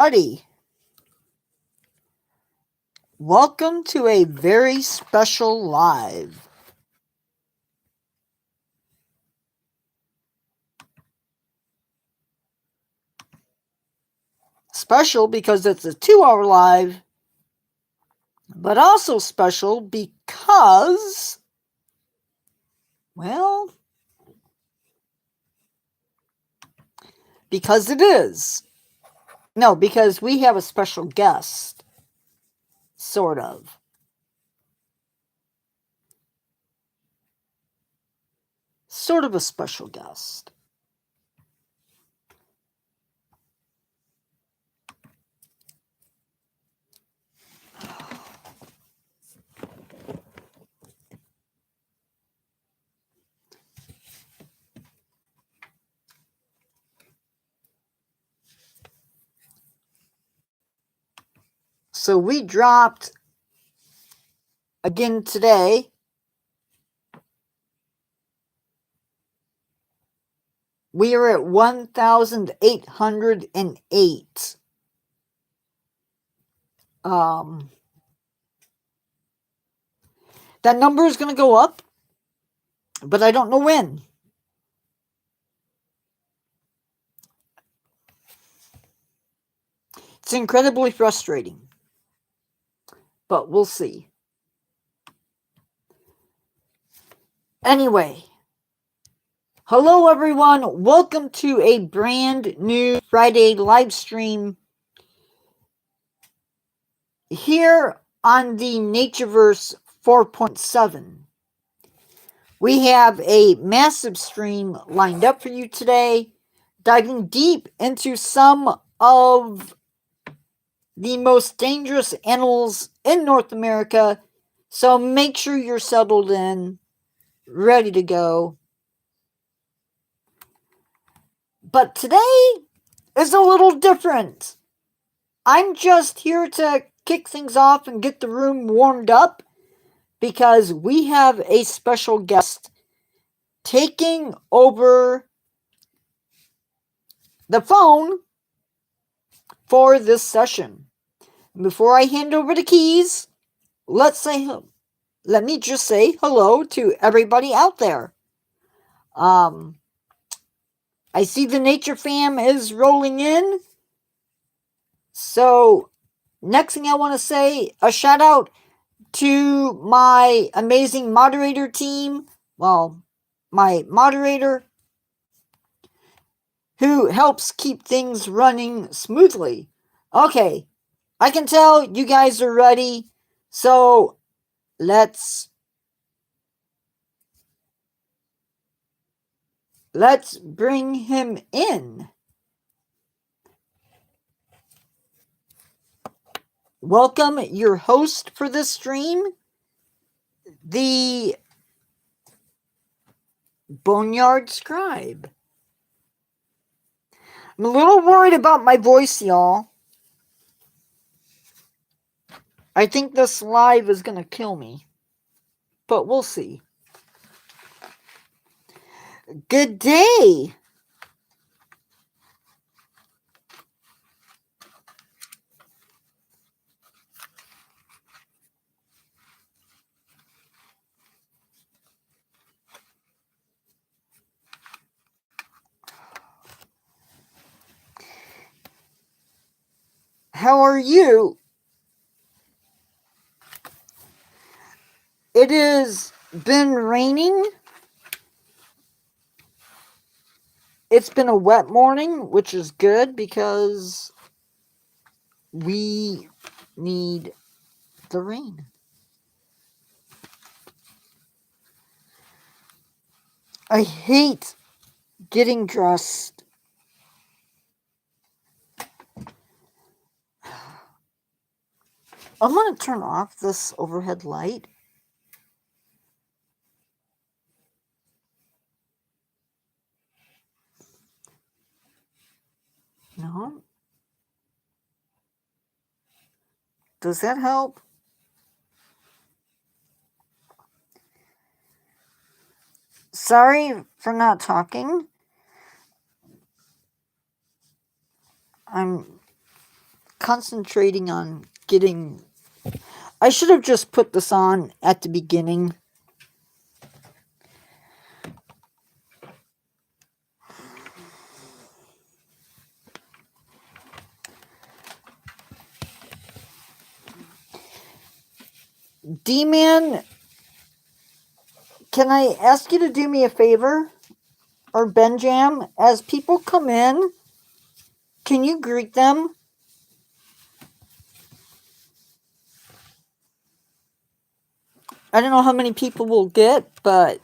Buddy, welcome to a very special live. Special because it's a 2-hour live, but also special because, well, because it is. No, because we have a special guest. Sort of. Sort of a special guest. So we dropped again today. We are at 1,808. That number is going to go up, but I don't know when. It's incredibly frustrating, but we'll see. Anyway, hello everyone. Welcome to a brand new Friday live stream here on the Natureverse 4.7. We have a massive stream lined up for you today, diving deep into some of the most dangerous animals in North America. So make sure you're settled in, ready to go. But today is a little different. I'm just here to kick things off and get the room warmed up because we have a special guest taking over the phone for this session. Before I hand over the keys, let me just say hello to everybody out there. I see the Nature Fam is rolling in. So, next thing I want to say, a shout out to my amazing moderator team. Well, my moderator who helps keep things running smoothly. Okay, I can tell you guys are ready. So, let's bring him in. Welcome your host for this stream, the Bone Yard Scribe. I'm a little worried about my voice, y'all. I think this live is gonna kill me, but we'll see. Good day. How are you? It has been raining. It's been a wet morning, which is good because we need the rain. I hate getting dressed. I'm going to turn off this overhead light. No. Does that help? Sorry for not talking. I'm concentrating on getting... I should have just put this on at the beginning. D-Man, can I ask you to do me a favor? Or Benjam, as people come in, can you greet them? I don't know how many people we'll get, but...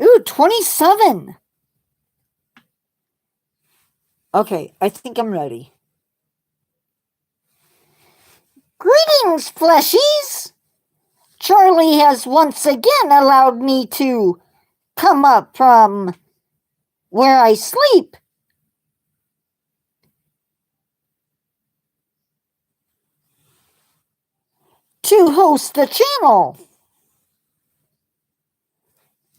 Ooh, 27! Okay, I think I'm ready. Greetings, fleshies! Charlie has once again allowed me to come up from where I sleep to host the channel.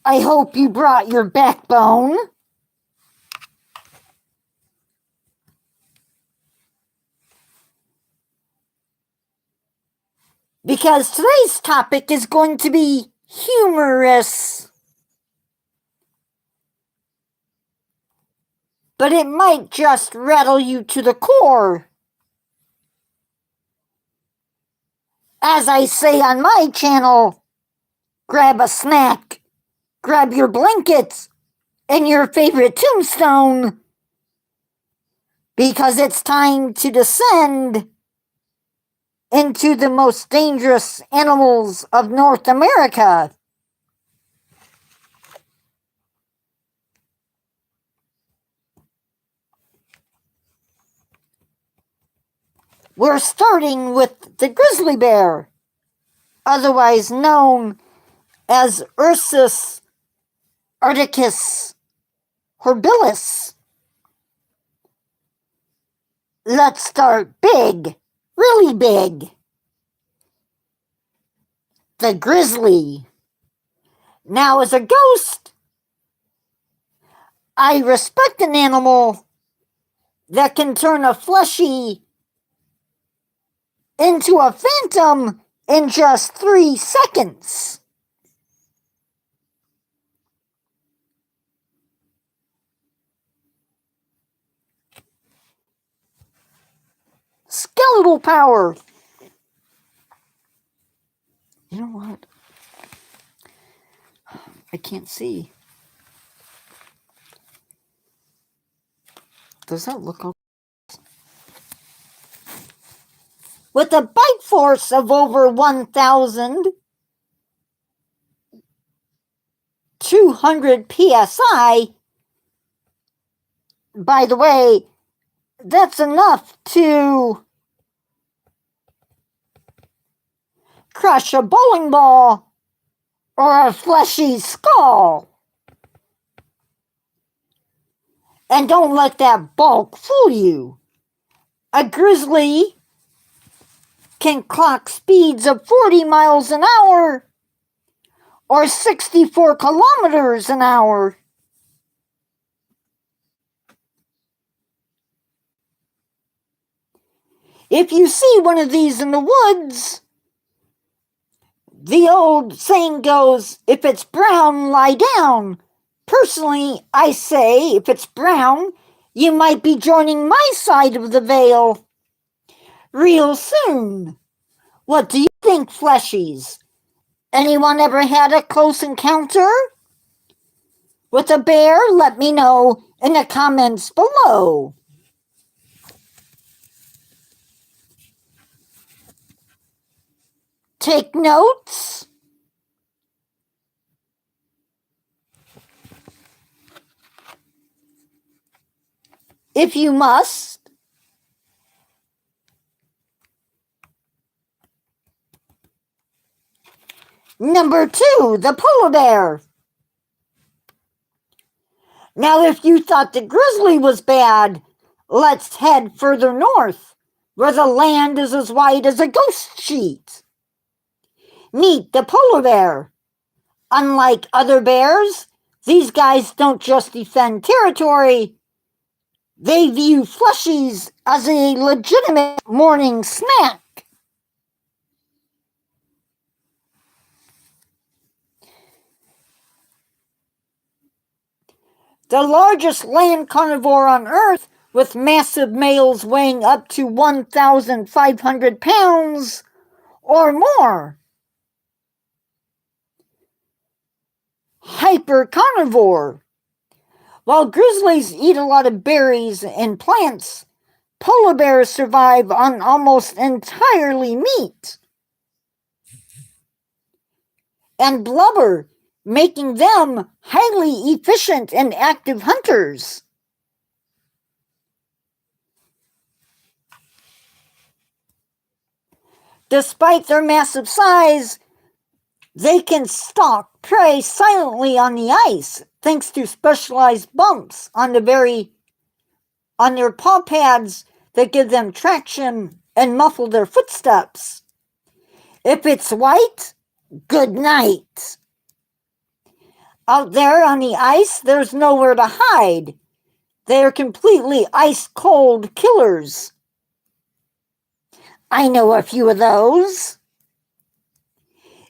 I hope you brought your backbone. Because today's topic is going to be humorous. But it might just rattle you to the core. As I say on my channel, grab a snack, grab your blankets, and your favorite tombstone. Because it's time to descend into the most dangerous animals of North America. We're starting with the grizzly bear, otherwise known as Ursus arcticus horribilis. Let's start big, really big. The grizzly. Now, as a ghost, I respect an animal that can turn a fleshy into a phantom in just 3 seconds. Skeletal power. You know what? I can't see. Does that look okay? With a bite force of over 1,200 psi, by the way, that's enough to crush a bowling ball or a fleshy skull. And don't let that bulk fool you. A grizzly can clock speeds of 40 miles an hour or 64 kilometers an hour. If you see one of these in the woods, the old saying goes, if it's brown, lie down. Personally, I say, if it's brown, you might be joining my side of the veil real soon. What do you think, fleshies? Anyone ever had a close encounter with a bear? Let me know in the comments below. Take notes. If you must. Number 2, the polar bear. Now, if you thought the grizzly was bad, let's head further north, where the land is as wide as a ghost sheet. Meet the polar bear. Unlike other bears, these guys don't just defend territory, they view fleshies as a legitimate morning snack. The largest land carnivore on Earth, with massive males weighing up to 1,500 pounds or more. Hypercarnivore. While grizzlies eat a lot of berries and plants, polar bears survive on almost entirely meat and blubber, making them highly efficient and active hunters. Despite their massive size, they can stalk prey silently on the ice thanks to specialized bumps on their paw pads that give them traction and muffle their footsteps. If it's white, good night. Out there on the ice, there's nowhere to hide. They are completely ice-cold killers. I know a few of those.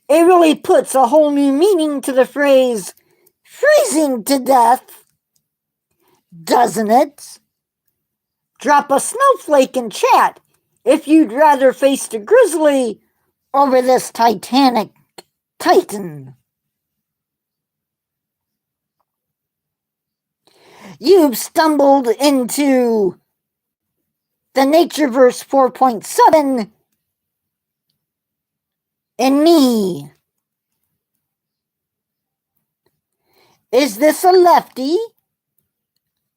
It really puts a whole new meaning to the phrase, freezing to death, doesn't it? Drop a snowflake in chat if you'd rather face the grizzly over this titanic titan. You've stumbled into the Natureverse 4.7 and me. Is this a lefty?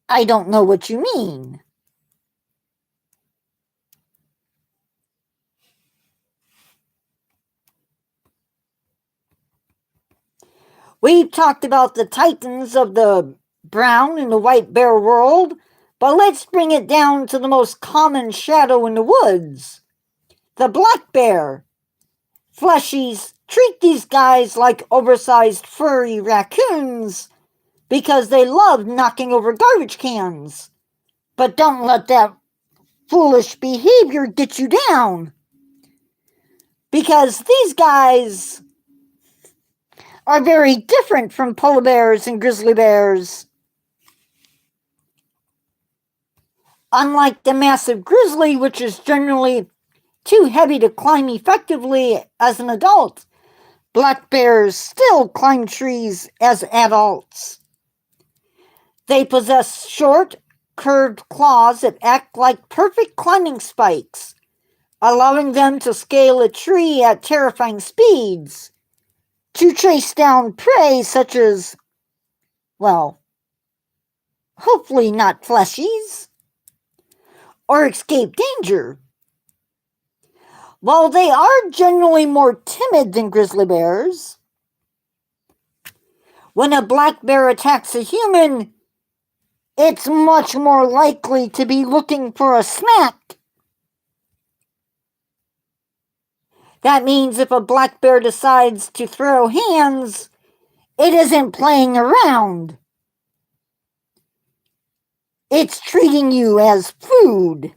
I don't know what you mean. We've talked about the titans of the brown and the white bear world, but let's bring it down to the most common shadow in the woods, the black bear. Fleshies treat these guys like oversized furry raccoons because they love knocking over garbage cans. But don't let that foolish behavior get you down, because these guys are very different from polar bears and grizzly bears. Unlike the massive grizzly, which is generally too heavy to climb effectively as an adult, black bears still climb trees as adults. They possess short, curved claws that act like perfect climbing spikes, allowing them to scale a tree at terrifying speeds, to chase down prey such as, well, hopefully not fleshies, or escape danger. While they are generally more timid than grizzly bears, when a black bear attacks a human, it's much more likely to be looking for a snack. That means if a black bear decides to throw hands, it isn't playing around. It's treating you as food.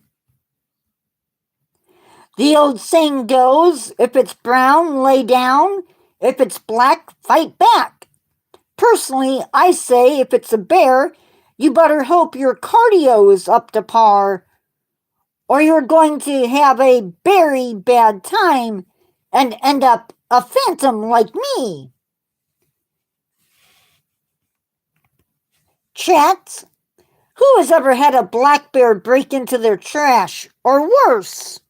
The old saying goes, if it's brown, lay down. If it's black, fight back. Personally, I say if it's a bear, you better hope your cardio is up to par, or you're going to have a very bad time and end up a phantom like me. Chat, who has ever had a black bear break into their trash, or worse?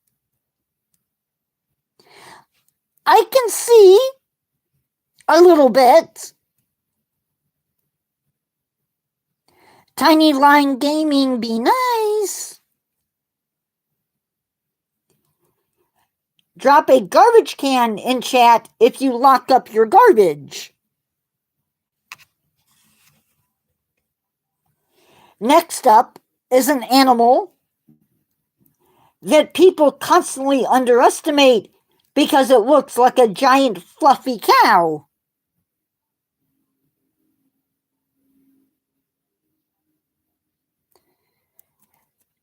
I can see a little bit. Tiny Line Gaming, be nice. Drop a garbage can in chat if you lock up your garbage. Next up is an animal that people constantly underestimate because it looks like a giant fluffy cow.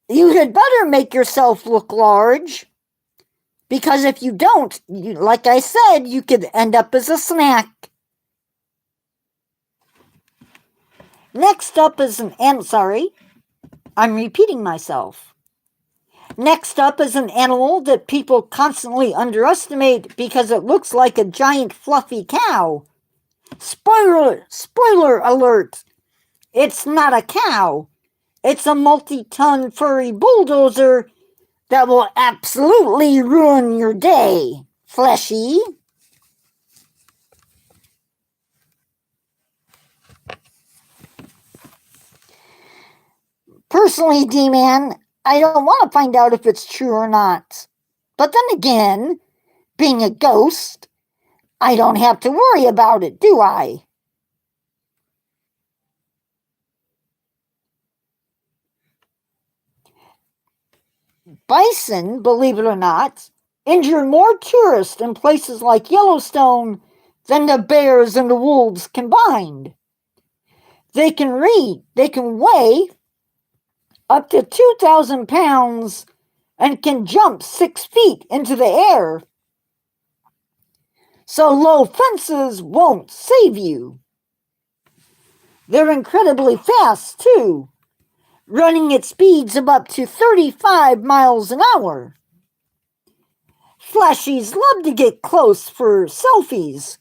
You had better make yourself look large, because if you don't, like I said, you could end up as a snack. Next up is I'm repeating myself. Next up is an animal that people constantly underestimate because it looks like a giant fluffy cow. Spoiler alert! It's not a cow. It's a multi-ton furry bulldozer that will absolutely ruin your day, Fleshy. Personally, D-Man, I don't want to find out if it's true or not. But then again, being a ghost, I don't have to worry about it, do I? Bison, believe it or not, injure more tourists in places like Yellowstone than the bears and the wolves combined. They can weigh up to 2,000 pounds and can jump 6 feet into the air. So low fences won't save you. They're incredibly fast, too, running at speeds of up to 35 miles an hour. Fleshies love to get close for selfies.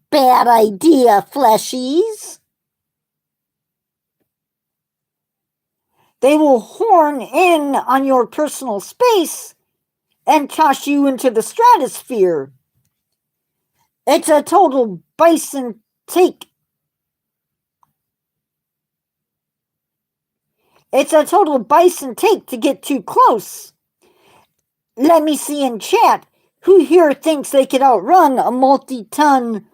Bad idea, Fleshies. They will horn in on your personal space and toss you into the stratosphere. It's a total bison take. It's a total bison take to get too close. Let me see in chat who here thinks they could outrun a multi-ton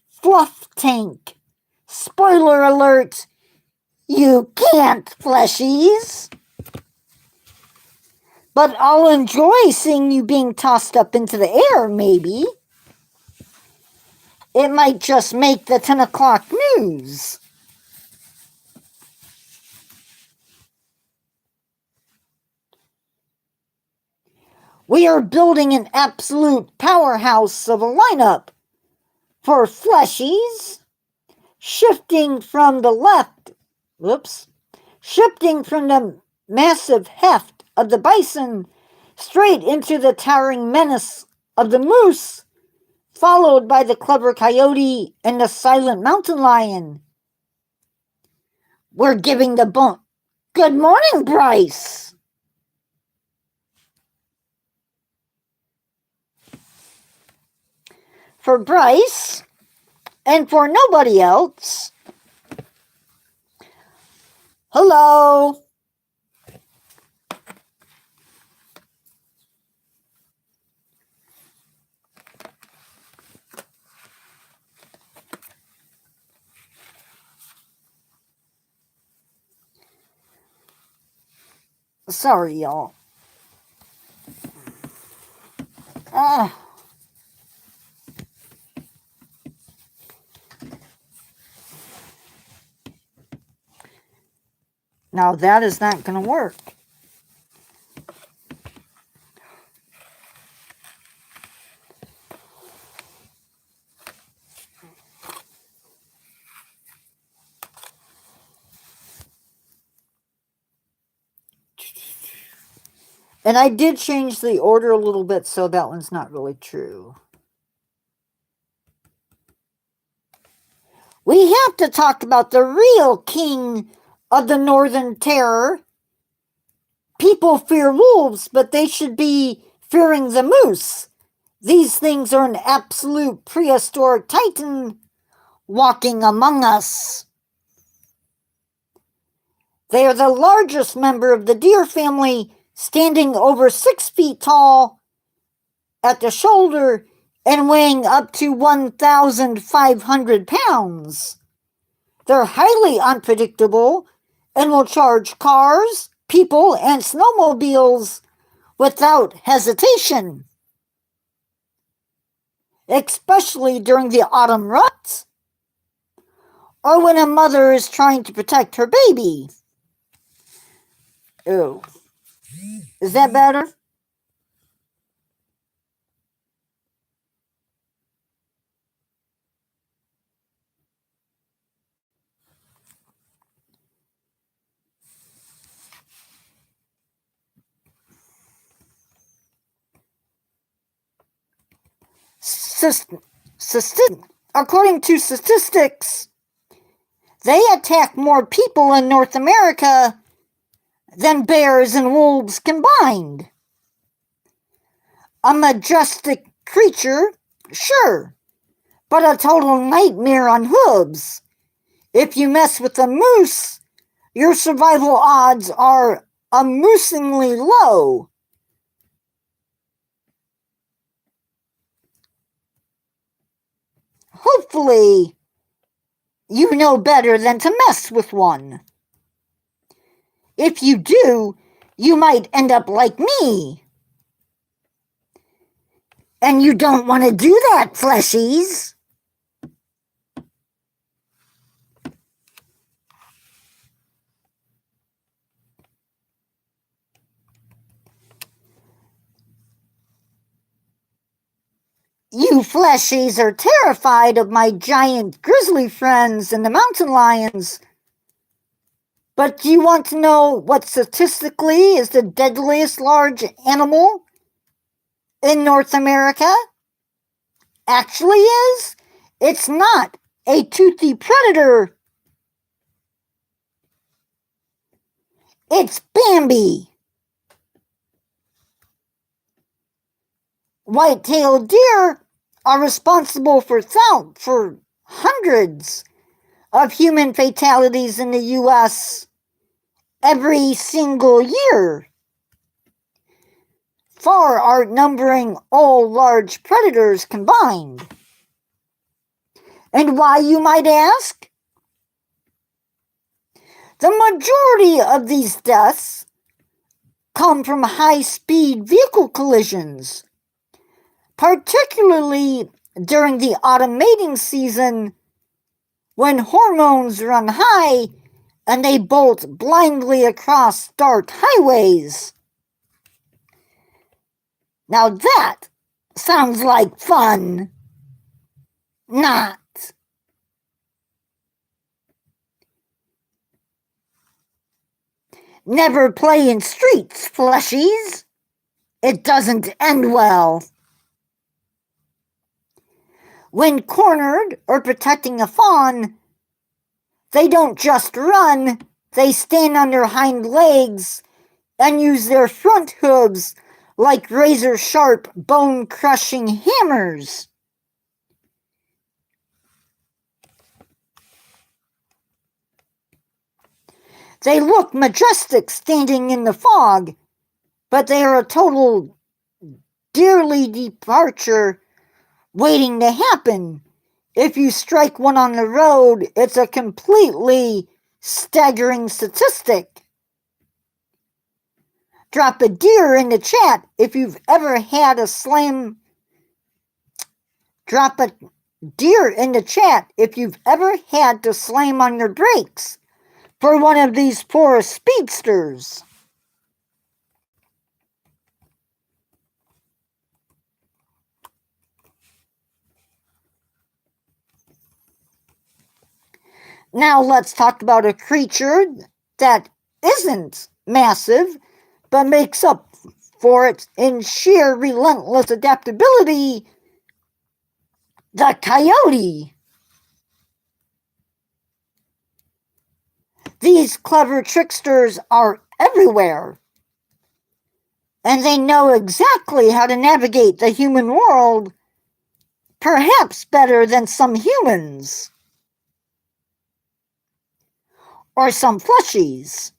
fluff tank. Spoiler alert, you can't, Fleshies. But I'll enjoy seeing you being tossed up into the air, maybe. It might just make the 10 o'clock news. We are building an absolute powerhouse of a lineup for Fleshies, shifting from the massive heft of the bison straight into the towering menace of the moose, followed by the clever coyote and the silent mountain lion. We're giving the bone. Good morning, Bryce. For Bryce, and for nobody else, hello. Sorry, y'all. Now that is not going to work. And I did change the order a little bit, so that one's not really true. We have to talk about the real king of the Northern Terror. People fear wolves, but they should be fearing the moose. These things are an absolute prehistoric titan walking among us. They are the largest member of the deer family, standing over 6 feet tall at the shoulder and weighing up to 1,500 pounds. They're highly unpredictable and will charge cars, people, and snowmobiles without hesitation. especially during the autumn rut or when a mother is trying to protect her baby. Ew. Is that better? According to statistics, they attack more people in North America than bears and wolves combined. A majestic creature, sure, but a total nightmare on hooves. If you mess with a moose, your survival odds are amusingly low. Hopefully, you know better than to mess with one. If you do, you might end up like me. And you don't want to do that, fleshies. You fleshies are terrified of my giant grizzly friends and the mountain lions. But do you want to know what statistically is the deadliest large animal in North America? Actually is? It's not a toothy predator. It's Bambi. White-tailed deer are responsible for hundreds of human fatalities in the U.S. every single year, far outnumbering all large predators combined. And why, you might ask? The majority of these deaths come from high-speed vehicle collisions, particularly during the autumn mating season when hormones run high and they bolt blindly across dark highways. Now that sounds like fun. Not. Never play in streets, fleshies. It doesn't end well. When cornered or protecting a fawn, they don't just run, they stand on their hind legs and use their front hooves like razor-sharp, bone-crushing hammers. They look majestic standing in the fog, but they are a total dearly departure waiting to happen. If you strike one on the road, it's a completely staggering statistic. Drop a deer in the chat if you've ever had a slam. Drop a deer in the chat if you've ever had to slam on your brakes for one of these poor speedsters. Now let's talk about a creature that isn't massive, but makes up for it in sheer relentless adaptability, the coyote. These clever tricksters are everywhere, and they know exactly how to navigate the human world, perhaps better than some humans. Or some fleshies.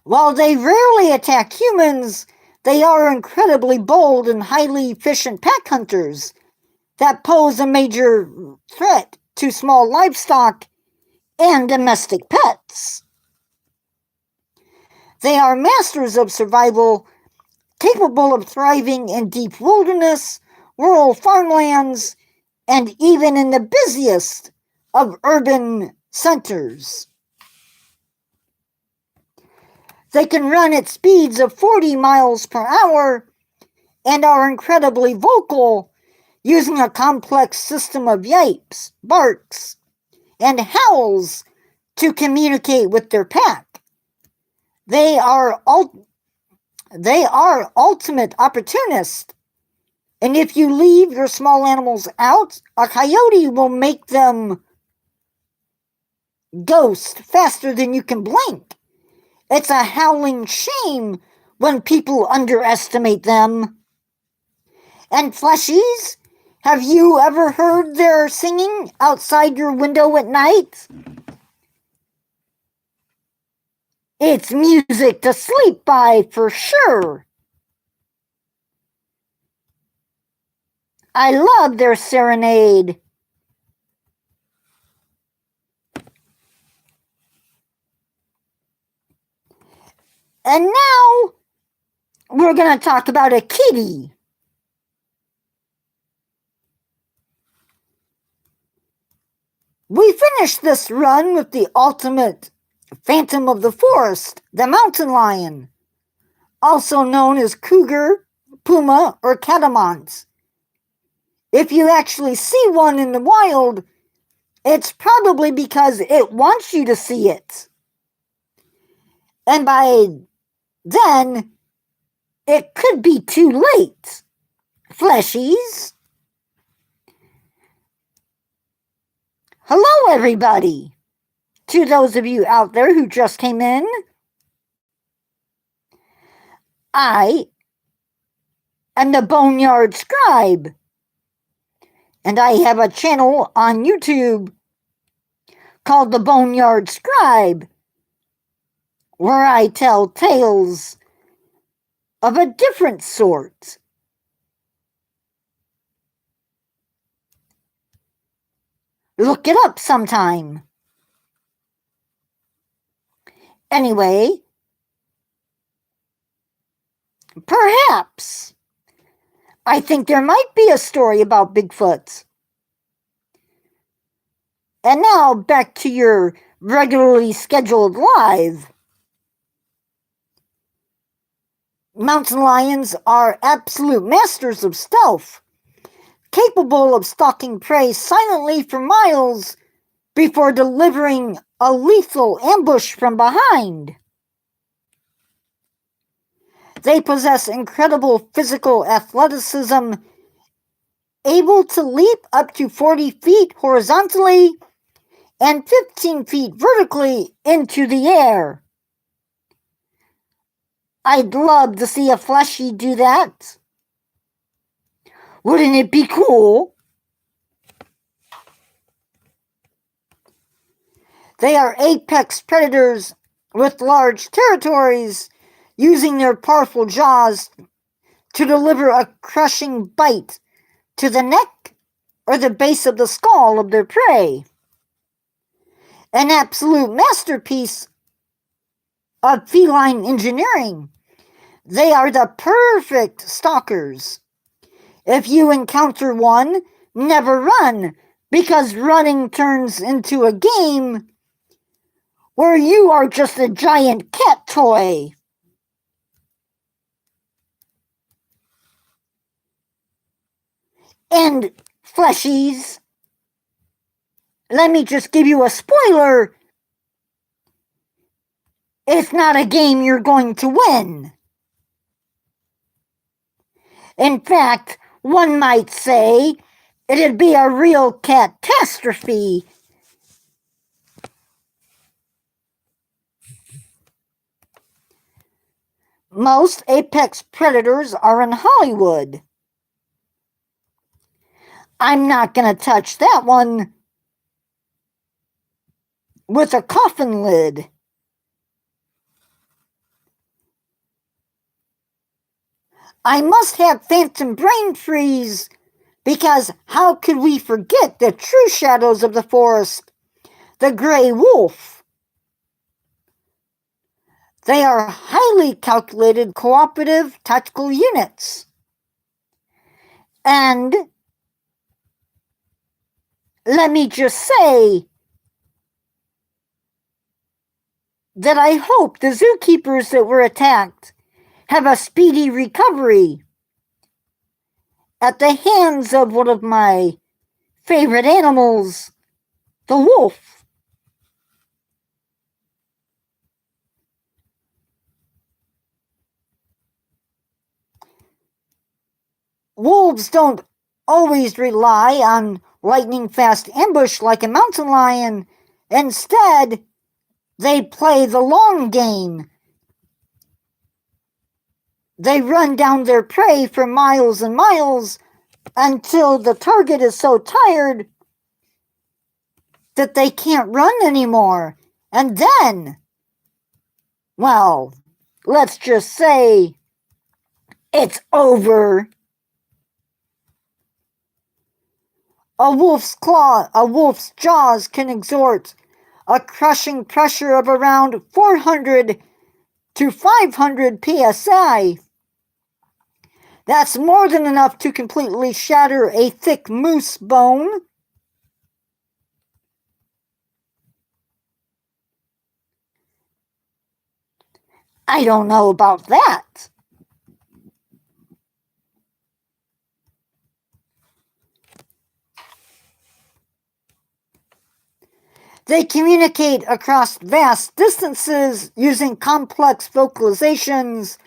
While they rarely attack humans, they are incredibly bold and highly efficient pack hunters that pose a major threat to small livestock and domestic pets. They are masters of survival, capable of thriving in deep wilderness, rural farmlands, and even in the busiest of urban centers. They can run at speeds of 40 miles per hour and are incredibly vocal, using a complex system of yipes, barks, and howls to communicate with their pack. They are ultimate opportunists, and if you leave your small animals out, a coyote will make them ghost faster than you can blink. It's a howling shame when people underestimate them. And fleshies, have you ever heard their singing outside your window at night? It's music to sleep by for sure. I love their serenade. And now we're going to talk about a kitty. We finished this run with the ultimate phantom of the forest, the mountain lion, also known as cougar, puma, or catamount. If you actually see one in the wild, it's probably because it wants you to see it. And by then, it could be too late, fleshies. Hello, everybody. To those of you out there who just came in, I am the Bone Yard Scribe, and I have a channel on YouTube called the Bone Yard Scribe, where I tell tales of a different sort. Look it up sometime. Anyway, perhaps I think there might be a story about Bigfoot. And now back to your regularly scheduled live. Mountain lions are absolute masters of stealth, capable of stalking prey silently for miles before delivering a lethal ambush from behind. They possess incredible physical athleticism, able to leap up to 40 feet horizontally and 15 feet vertically into the air. I'd love to see a fleshy do that. Wouldn't it be cool? They are apex predators with large territories, using their powerful jaws to deliver a crushing bite to the neck or the base of the skull of their prey. An absolute masterpiece of feline engineering. They are the perfect stalkers. If you encounter one, never run, because running turns into a game where you are just a giant cat toy. And fleshies, let me just give you a spoiler. It's not a game you're going to win. In fact, one might say it'd be a real catastrophe. Most apex predators are in Hollywood. I'm not going to touch that one with a coffin lid. I must have phantom brain freeze, because how could we forget the true shadows of the forest, the gray wolf? They are highly calculated cooperative tactical units. And let me just say that I hope the zookeepers that were attacked have a speedy recovery at the hands of one of my favorite animals, the wolf. Wolves don't always rely on lightning-fast ambush like a mountain lion. Instead, they play the long game. They run down their prey for miles and miles until the target is so tired that they can't run anymore. And then, well, let's just say it's over. A wolf's jaws can exert a crushing pressure of around 400 to 500 psi. That's more than enough to completely shatter a thick moose bone. I don't know about that. They communicate across vast distances using complex vocalizations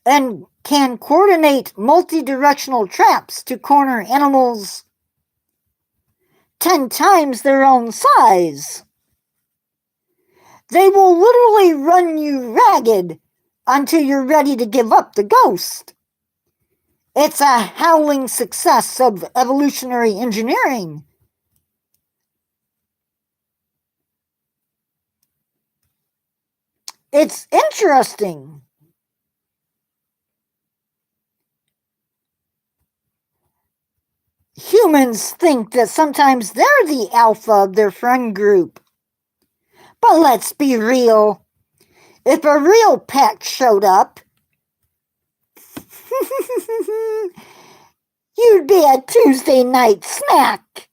and can coordinate multi-directional traps to corner animals 10 times their own size. They will literally run you ragged until you're ready to give up the ghost. It's a howling success of evolutionary engineering. It's interesting. Humans think that sometimes they're the alpha of their friend group. But let's be real. If a real pack showed up, you'd be a Tuesday night snack.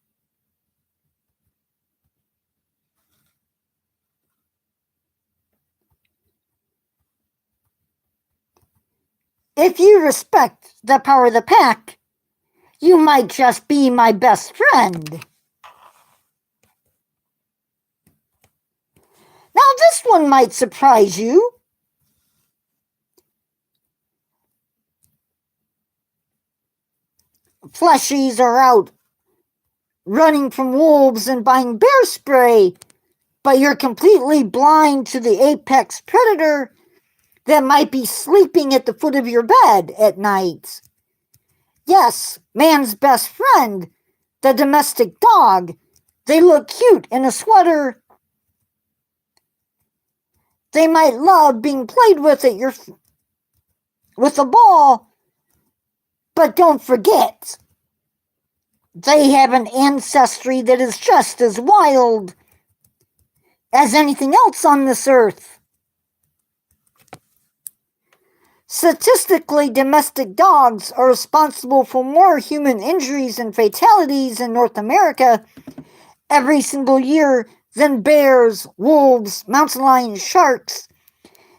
If you respect the power of the pack, you might just be my best friend. Now this one might surprise you. Fleshies are out running from wolves and buying bear spray, but you're completely blind to the apex predator that might be sleeping at the foot of your bed at night. Yes, man's best friend, the domestic dog. They look cute in a sweater. They might love being played with with a ball, but don't forget, they have an ancestry that is just as wild as anything else on this earth. Statistically, domestic dogs are responsible for more human injuries and fatalities in North America every single year than bears, wolves, mountain lions, sharks,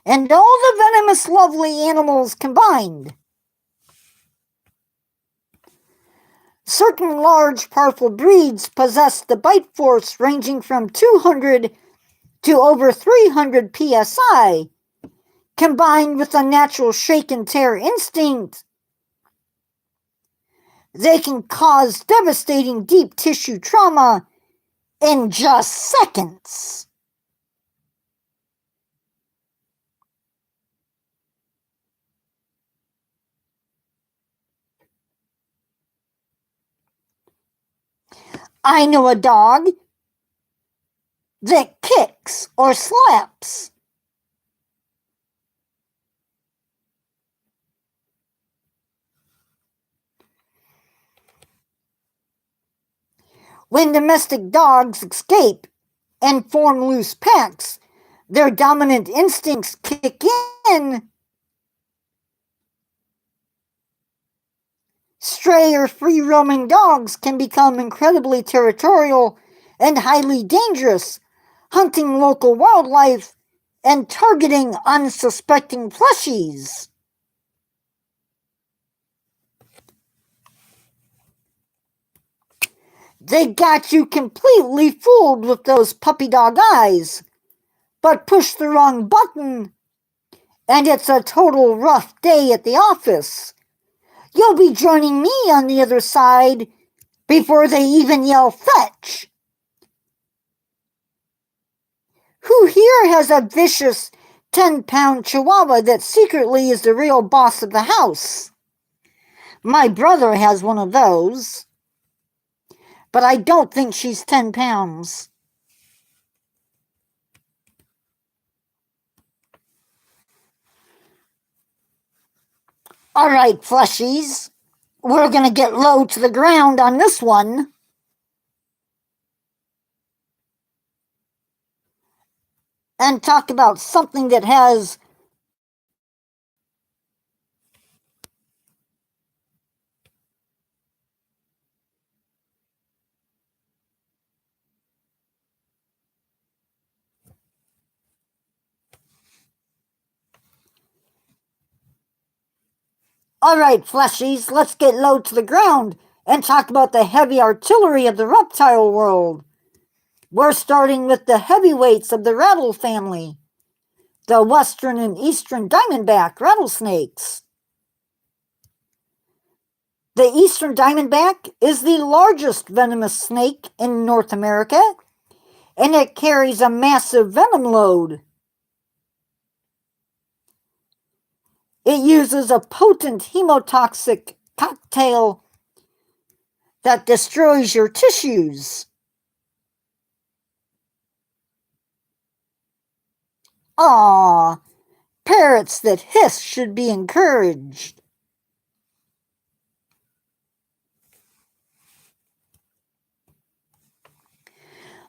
and all the venomous lovely animals combined. Certain large, powerful breeds possess the bite force ranging from 200 to over 300 psi, combined with a natural shake and tear instinct. They can cause devastating deep tissue trauma in just seconds. I know a dog that kicks or slaps. When domestic dogs escape and form loose packs, their dominant instincts kick in, stray or free-roaming dogs can become incredibly territorial and highly dangerous, hunting local wildlife and targeting unsuspecting plushies. They got you completely fooled with those puppy dog eyes, but push the wrong button, and it's a total rough day at the office. You'll be joining me on the other side before they even yell fetch. Who here has a vicious 10-pound chihuahua that secretly is the real boss of the house? My brother has one of those, but I don't think she's 10 pounds. All right, fleshies, we're going to get low to the ground on this one. And talk about something that has All right, fleshies, let's get low to the ground and talk about the heavy artillery of the reptile world. We're starting with the heavyweights of the rattle family, the western and eastern diamondback rattlesnakes. The eastern diamondback is the largest venomous snake in North America, and it carries a massive venom load. It uses a potent hemotoxic cocktail that destroys your tissues. Aww, parrots that hiss should be encouraged.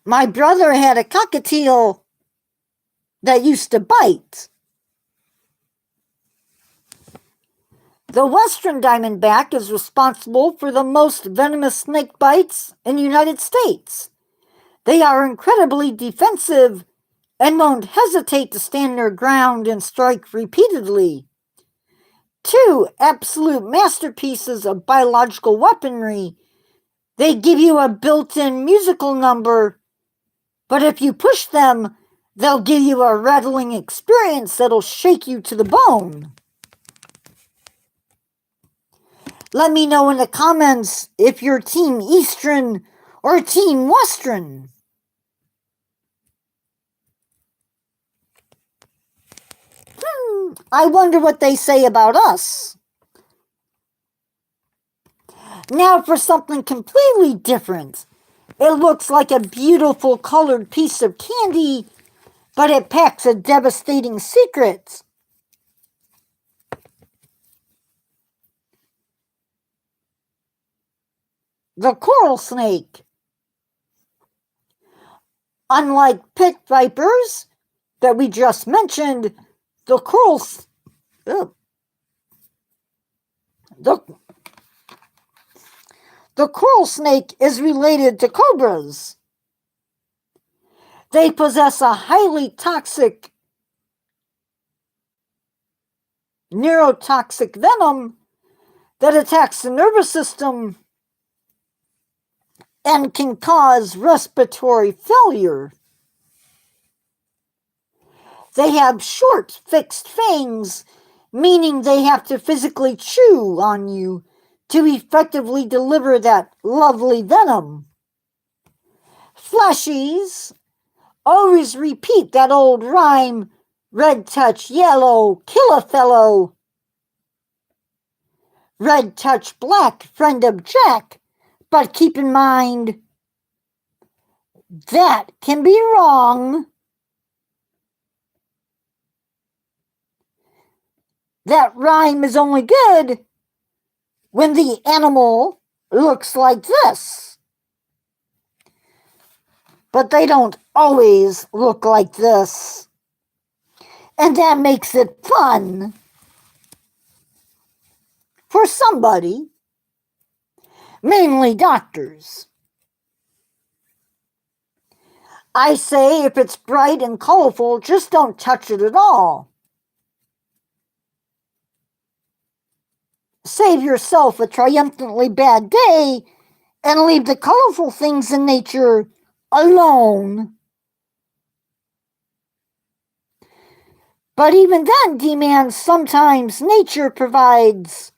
My brother had a cockatiel that used to bite. The western diamondback is responsible for the most venomous snake bites in the United States. They are incredibly defensive and won't hesitate to stand their ground and strike repeatedly. Two absolute masterpieces of biological weaponry. They give you a built-in musical number, but if you push them, they'll give you a rattling experience that'll shake you to the bone. Let me know in the comments if you're Team Eastern or Team Western. I wonder what they say about us. Now for something completely different. It looks like a beautiful colored piece of candy, but it packs a devastating secret. The coral snake. Unlike pit vipers that we just mentioned, the coral snake is related to cobras. They possess a highly toxic neurotoxic venom that attacks the nervous system and can cause respiratory failure. They have short, fixed fangs, meaning they have to physically chew on you to effectively deliver that lovely venom. Fleshies, always repeat that old rhyme, red touch yellow, kill a fellow. Red touch black, friend of Jack, but keep in mind, that can be wrong. That rhyme is only good when the animal looks like this. But they don't always look like this. And that makes it fun for somebody, mainly doctors. I say if it's bright and colorful, just don't touch it at all. Save yourself a triumphantly bad day and leave the colorful things in nature alone. But even then, D-Man, sometimes nature provides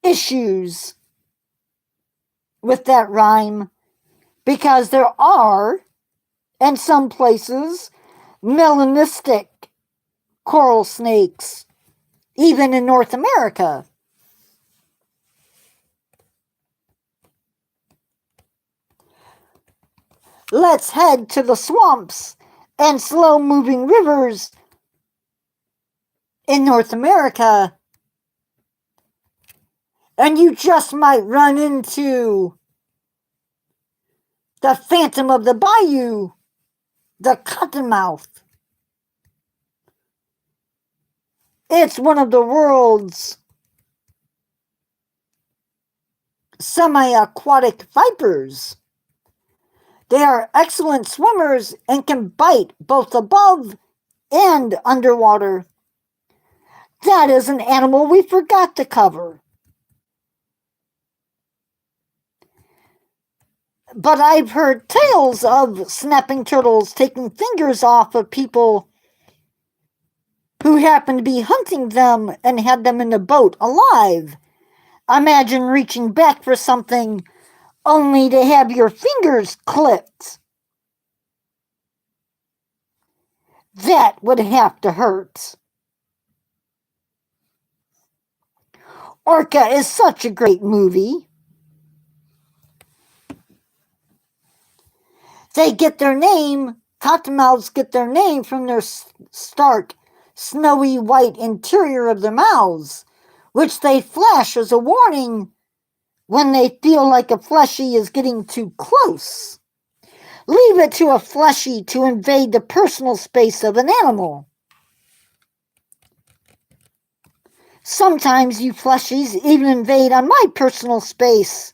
issues with that rhyme, because there are, in some places, melanistic coral snakes, even in North America. Let's head to the swamps and slow-moving rivers in North America, and you just might run into the phantom of the bayou, the cottonmouth. It's one of the world's semi-aquatic vipers. They are excellent swimmers and can bite both above and underwater. That is an animal we forgot to cover. But I've heard tales of snapping turtles taking fingers off of people who happened to be hunting them and had them in the boat alive. Imagine reaching back for something only to have your fingers clipped. That would have to hurt. Orca is such a great movie. Cottonmouths get their name from their stark, snowy white interior of their mouths, which they flash as a warning when they feel like a fleshie is getting too close. Leave it to a fleshie to invade the personal space of an animal. Sometimes you fleshies even invade on my personal space.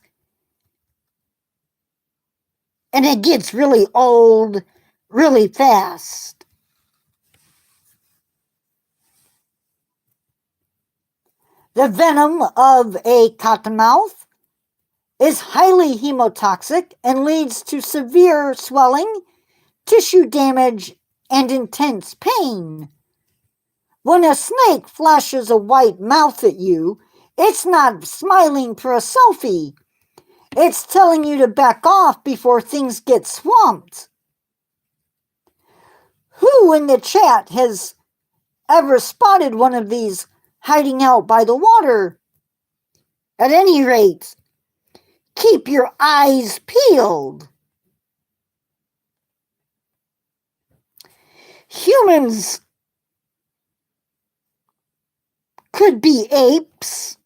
And it gets really old really fast. The venom of a cottonmouth is highly hemotoxic and leads to severe swelling, tissue damage, and intense pain. When a snake flashes a white mouth at you, it's not smiling for a selfie. It's telling you to back off before things get swamped. Who in the chat has ever spotted one of these hiding out by the water? At any rate, keep your eyes peeled. Humans could be apes,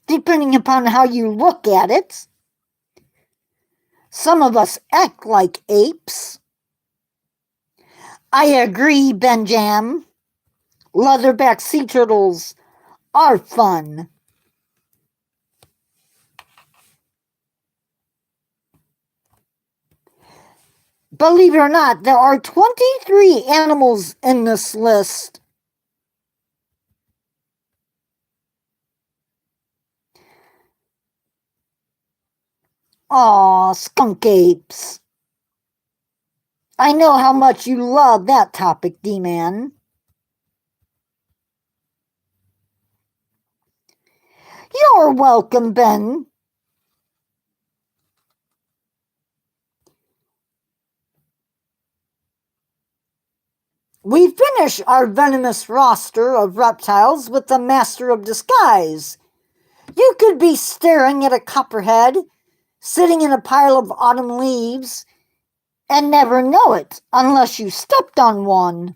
depending upon how you look at it. Some of us act like apes. I agree, Benjam. Leatherback sea turtles are fun. Believe it or not, there are 23 animals in this list. Aw, skunk apes. I know how much you love that topic, D-Man. You're welcome, Ben. We finish our venomous roster of reptiles with the Master of Disguise. You could be staring at a copperhead, sitting in a pile of autumn leaves, and never know it unless you stepped on one.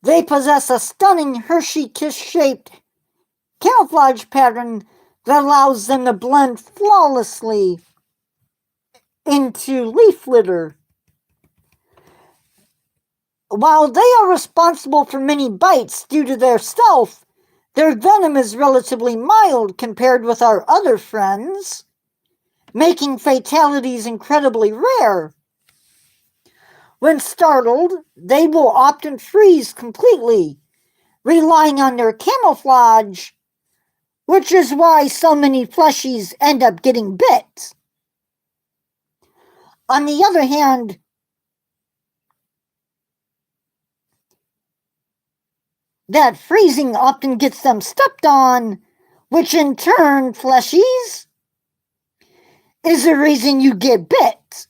They possess a stunning Hershey Kiss-shaped camouflage pattern that allows them to blend flawlessly into leaf litter. While they are responsible for many bites due to their stealth, their venom is relatively mild compared with our other friends, making fatalities incredibly rare. When startled, they will often freeze completely, relying on their camouflage, which is why so many fleshies end up getting bit. On the other hand, that freezing often gets them stepped on, which in turn, fleshies, is the reason you get bit.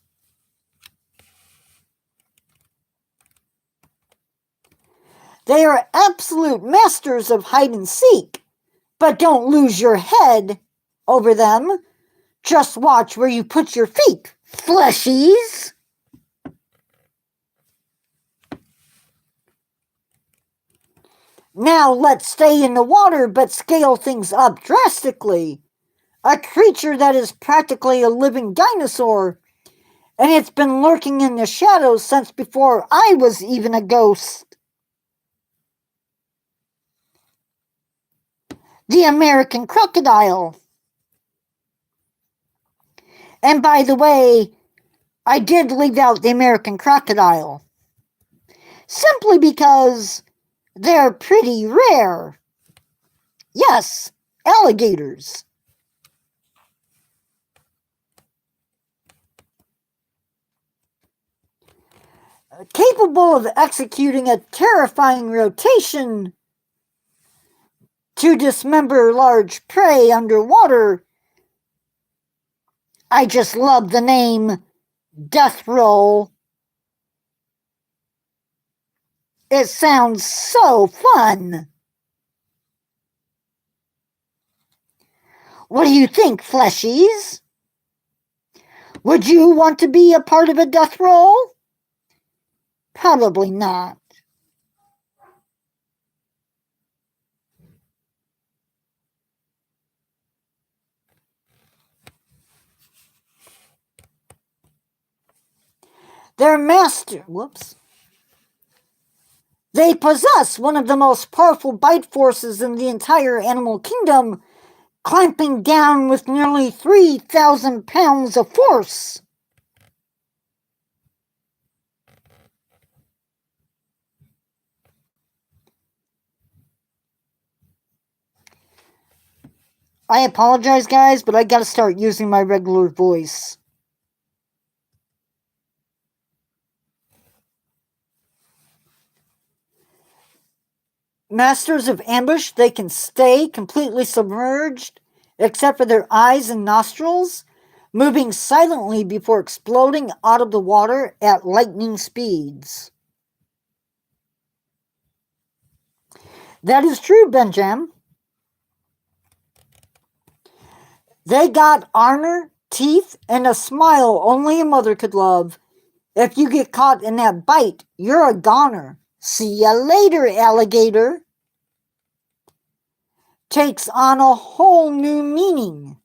They are absolute masters of hide and seek, but don't lose your head over them. Just watch where you put your feet, fleshies. Now let's stay in the water but scale things up drastically. A creature that is practically a living dinosaur, and it's been lurking in the shadows since before I was even a ghost. The American crocodile. And by the way, I did leave out the American crocodile, simply because they're pretty rare. Yes, alligators. Capable of executing a terrifying rotation to dismember large prey underwater. I just love the name Death Roll. It sounds so fun. What do you think, fleshies? Would you want to be a part of a death roll? Probably not. Their master, They possess one of the most powerful bite forces in the entire animal kingdom, clamping down with nearly 3,000 pounds of force. I apologize, guys, but I gotta start using my regular voice. Masters of ambush, they can stay completely submerged, except for their eyes and nostrils, moving silently before exploding out of the water at lightning speeds. That is true, Benjam. They got armor, teeth, and a smile only a mother could love. If you get caught in that bite, you're a goner. See ya later, alligator. Takes on a whole new meaning.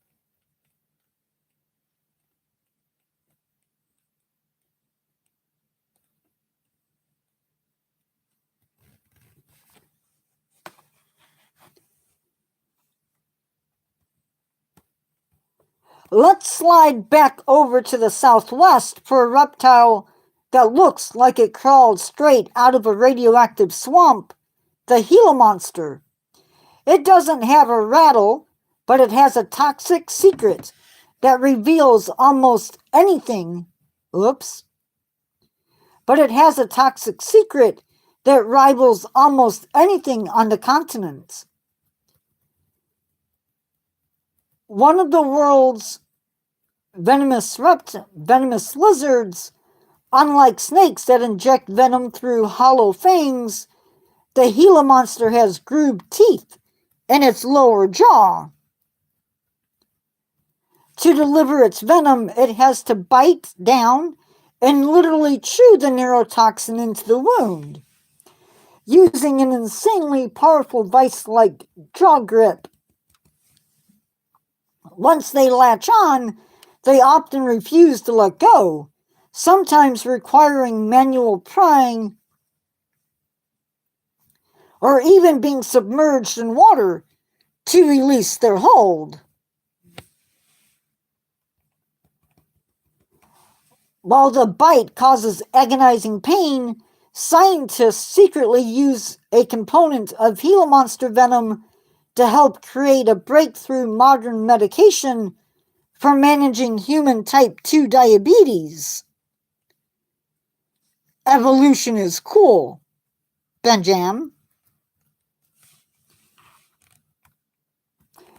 Let's slide back over to the southwest for a reptile that looks like it crawled straight out of a radioactive swamp, the Gila monster. It doesn't have a rattle, but it has a toxic secret that reveals almost anything. But it has a toxic secret that rivals almost anything on the continent. One of the world's venomous lizards, unlike snakes that inject venom through hollow fangs, the Gila monster has grooved teeth in its lower jaw. To deliver its venom, it has to bite down and literally chew the neurotoxin into the wound. using an insanely powerful vice-like jaw grip. Once they latch on, they often refuse to let go, sometimes requiring manual prying or even being submerged in water to release their hold. While the bite causes agonizing pain, scientists secretly use a component of Gila monster venom to help create a breakthrough modern medication for managing human type 2 diabetes. Evolution is cool, Benjam.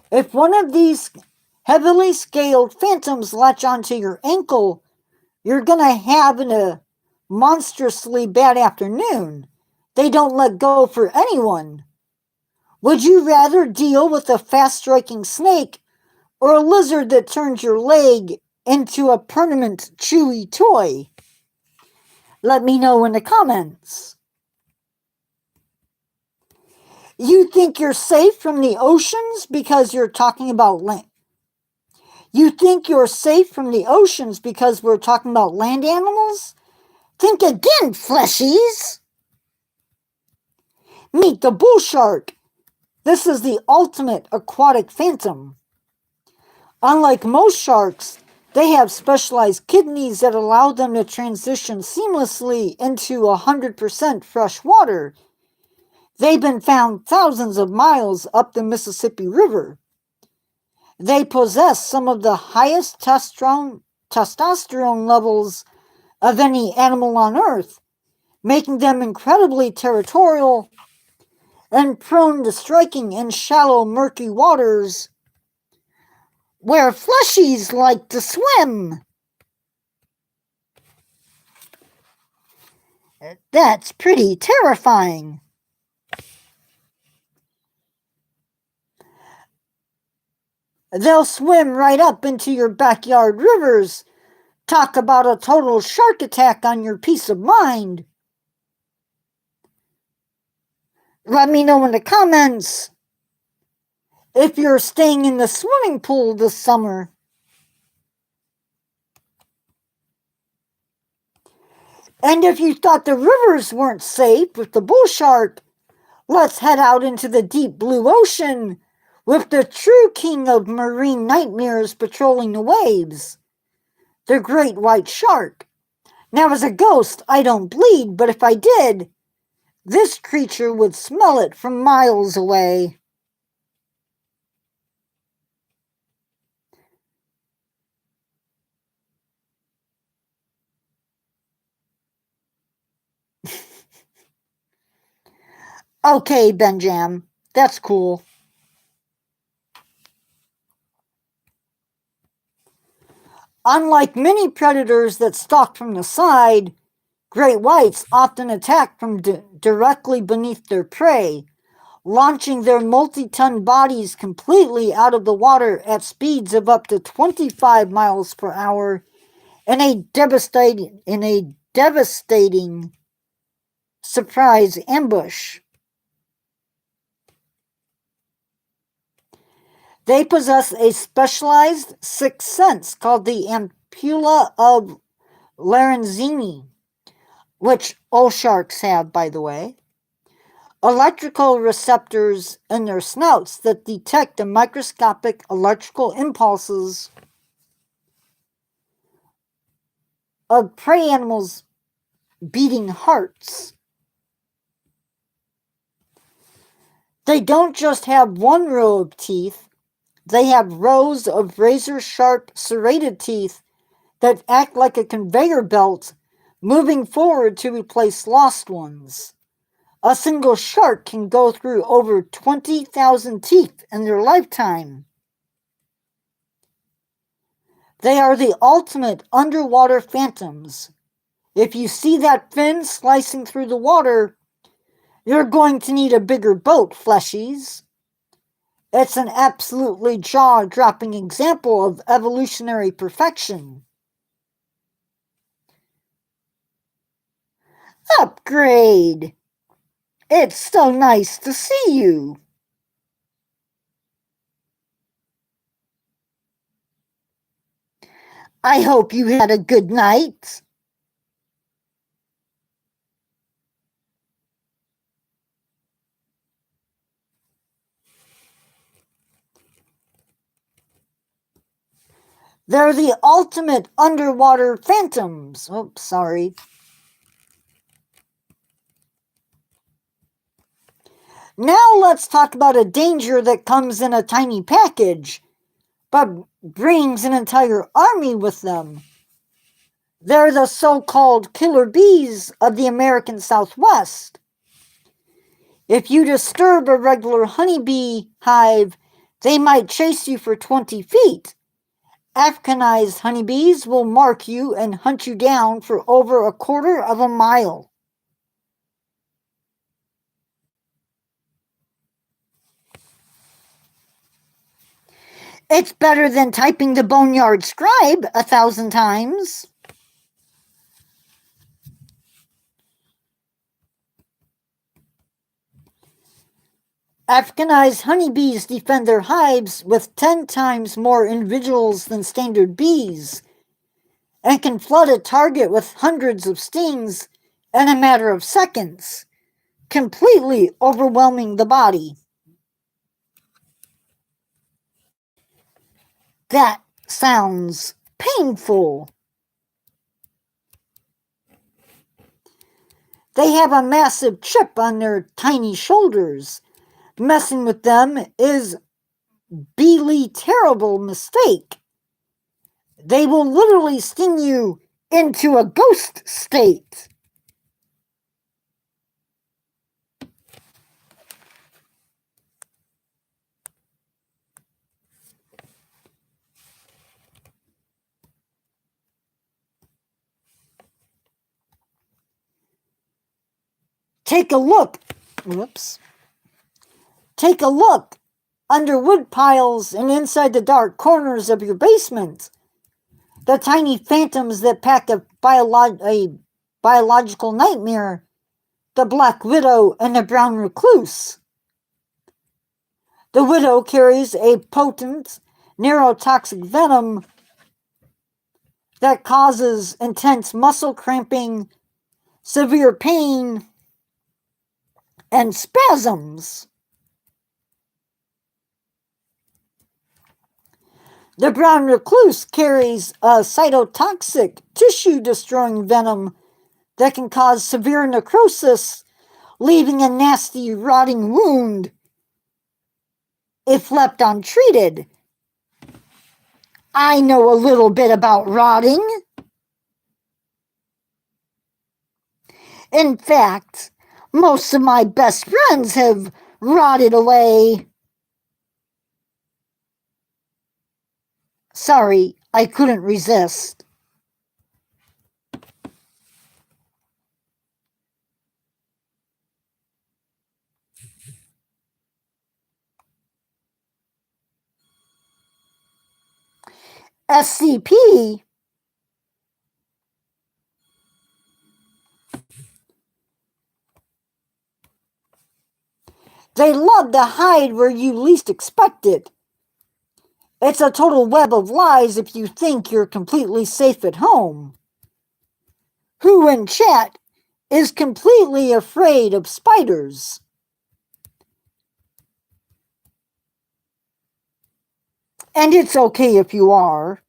If one of these heavily scaled phantoms latch onto your ankle, you're gonna have a monstrously bad afternoon. They don't let go for anyone. Would you rather deal with a fast-striking snake or a lizard that turns your leg into a permanent chewy toy? Let me know in the comments. You think you're safe from the oceans because you're talking about land? You think you're safe from the oceans because we're talking about land animals? Think again, fleshies! Meet the bull shark. This is the ultimate aquatic phantom. Unlike most sharks, they have specialized kidneys that allow them to transition seamlessly into 100% fresh water. They've been found thousands of miles up the Mississippi River. They possess some of the highest testosterone levels of any animal on Earth, making them incredibly territorial and prone to striking in shallow, murky waters where fleshies like to swim. That's pretty terrifying. They'll swim right up into your backyard rivers. Talk about a total shark attack on your peace of mind. Let me know in the comments if you're staying in the swimming pool this summer. And if you thought the rivers weren't safe with the bull shark, let's head out into the deep blue ocean with the true king of marine nightmares patrolling the waves, the great white shark. Now, as a ghost, I don't bleed, but if I did, this creature would smell it from miles away. Okay, Benjam, that's cool. Unlike many predators that stalk from the side, great whites often attack from directly beneath their prey, launching their multi-ton bodies completely out of the water at speeds of up to 25 miles per hour in a devastating surprise ambush. They possess a specialized sixth sense called the ampulla of Lorenzini, which all sharks have, by the way. Electrical receptors in their snouts that detect the microscopic electrical impulses of prey animals' beating hearts. They don't just have one row of teeth, they have rows of razor-sharp serrated teeth that act like a conveyor belt moving forward to replace lost ones. A single shark can go through over 20,000 teeth in their lifetime. They are the ultimate underwater phantoms. If you see that fin slicing through the water, you're going to need a bigger boat, fleshies. It's an absolutely jaw-dropping example of evolutionary perfection. Upgrade! It's so nice to see you. I hope you had a good night. They're the ultimate underwater phantoms. Oops, sorry. Now let's talk about a danger that comes in a tiny package, but brings an entire army with them. They're the so-called killer bees of the American Southwest. If you disturb a regular honeybee hive, they might chase you for 20 feet. Africanized honeybees will mark you and hunt you down for over a quarter of a mile. It's better than typing the Bone Yard Scribe 1,000 times. Africanized honeybees defend their hives with 10 times more individuals than standard bees, and can flood a target with hundreds of stings in a matter of seconds, completely overwhelming the body. That sounds painful. They have a massive chip on their tiny shoulders. Messing with them is really terrible mistake. They will literally sting you into a ghost state. Take a look. Whoops. Take a look under wood piles and inside the dark corners of your basement. The tiny phantoms that pack a biological nightmare, the black widow and the brown recluse. The widow carries a potent neurotoxic venom that causes intense muscle cramping, severe pain, and spasms. The brown recluse carries a cytotoxic, tissue-destroying venom that can cause severe necrosis, leaving a nasty, rotting wound if left untreated. I know a little bit about rotting. In fact, most of my best friends have rotted away. Sorry, I couldn't resist. SCP They love to hide where you least expect it. It's a total web of lies if you think you're completely safe at home. Who in chat is completely afraid of spiders? And it's okay if you are.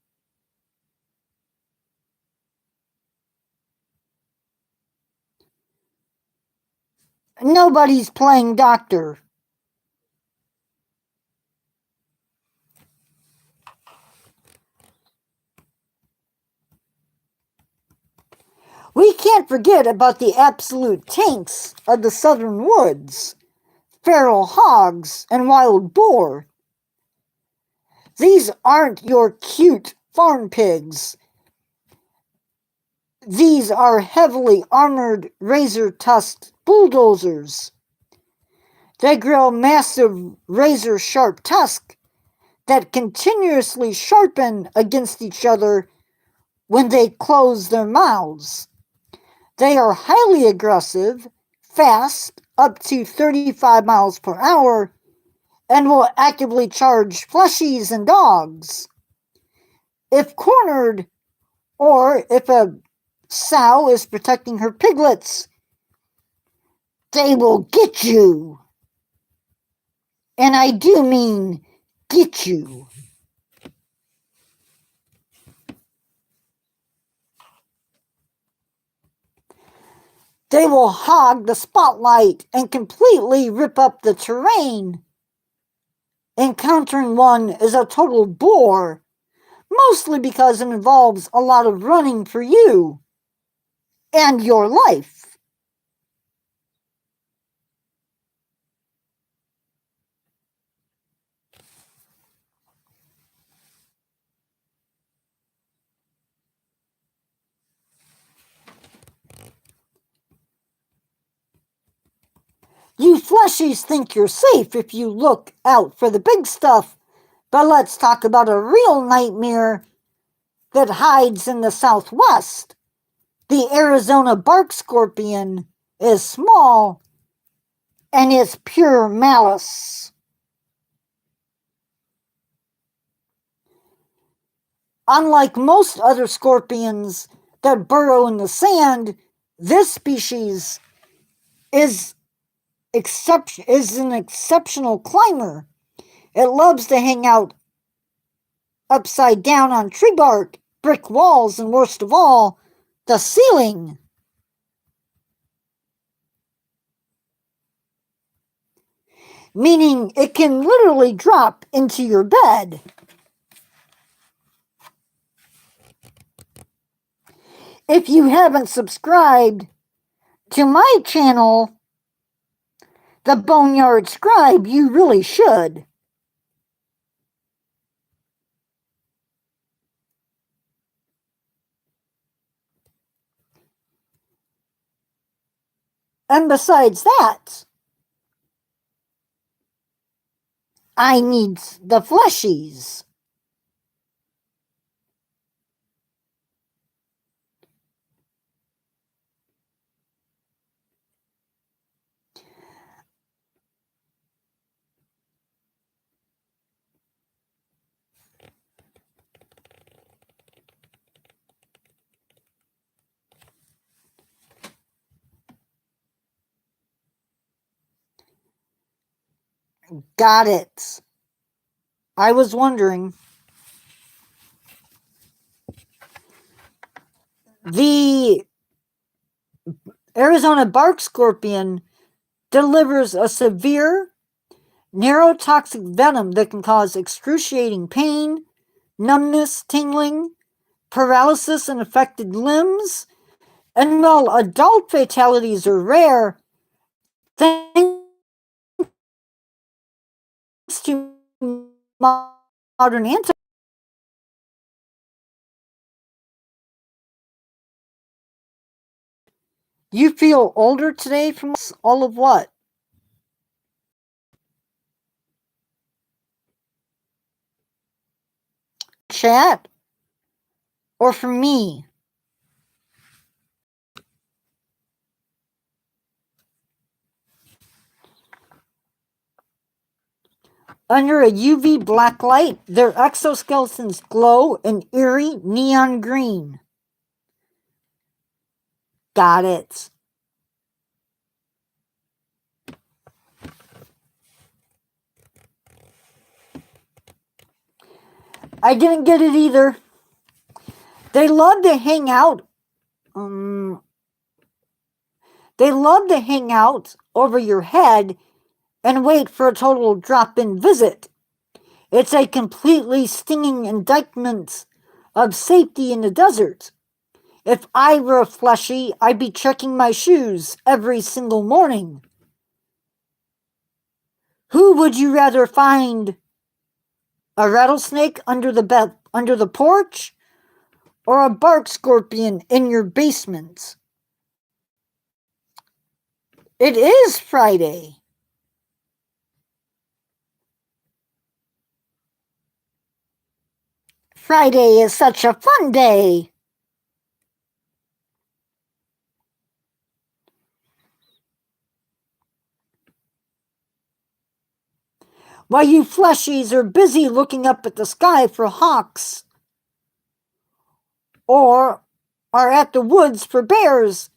Nobody's playing doctor. We can't forget about the absolute tanks of the southern woods, feral hogs, and wild boar. These aren't your cute farm pigs. These are heavily armored, razor-tusked bulldozers. They grow massive, razor-sharp tusks that continuously sharpen against each other when they close their mouths. They are highly aggressive, fast, up to 35 miles per hour and will actively charge fleshies and dogs. If cornered, or if a sow is protecting her piglets, they will get you. And I do mean get you. They will hog the spotlight and completely rip up the terrain. Encountering one is a total bore, mostly because it involves a lot of running for you and your life. You fleshies think you're safe if you look out for the big stuff, but let's talk about a real nightmare that hides in the southwest. The Arizona bark scorpion is small and is pure malice. Unlike most other scorpions that burrow in the sand, this species is an exceptional climber. It loves to hang out upside down on tree bark, brick walls, and worst of all, the ceiling. Meaning it can literally drop into your bed. If you haven't subscribed to my channel, the Bone Yard Scribe, you really should. And besides that, I need the fleshies. Got it. I was wondering. The Arizona bark scorpion delivers a severe neurotoxic venom that can cause excruciating pain, numbness, tingling, paralysis in affected limbs, and while adult fatalities are rare, thanks to modern anti. You feel older today from all of what? Chat? Or from me? Under a UV black light, their exoskeletons glow an eerie neon green. Got it. I didn't get it either. They love to hang out. They love to hang out over your head and wait for a total drop-in visit. It's a completely stinging indictment of safety in the desert. If I were a fleshy, I'd be checking my shoes every single morning. Who would you rather find? A rattlesnake under the porch, or a bark scorpion in your basement? It is Friday. Friday is such a fun day. While you fleshies are busy looking up at the sky for hawks, or are at the woods for bears,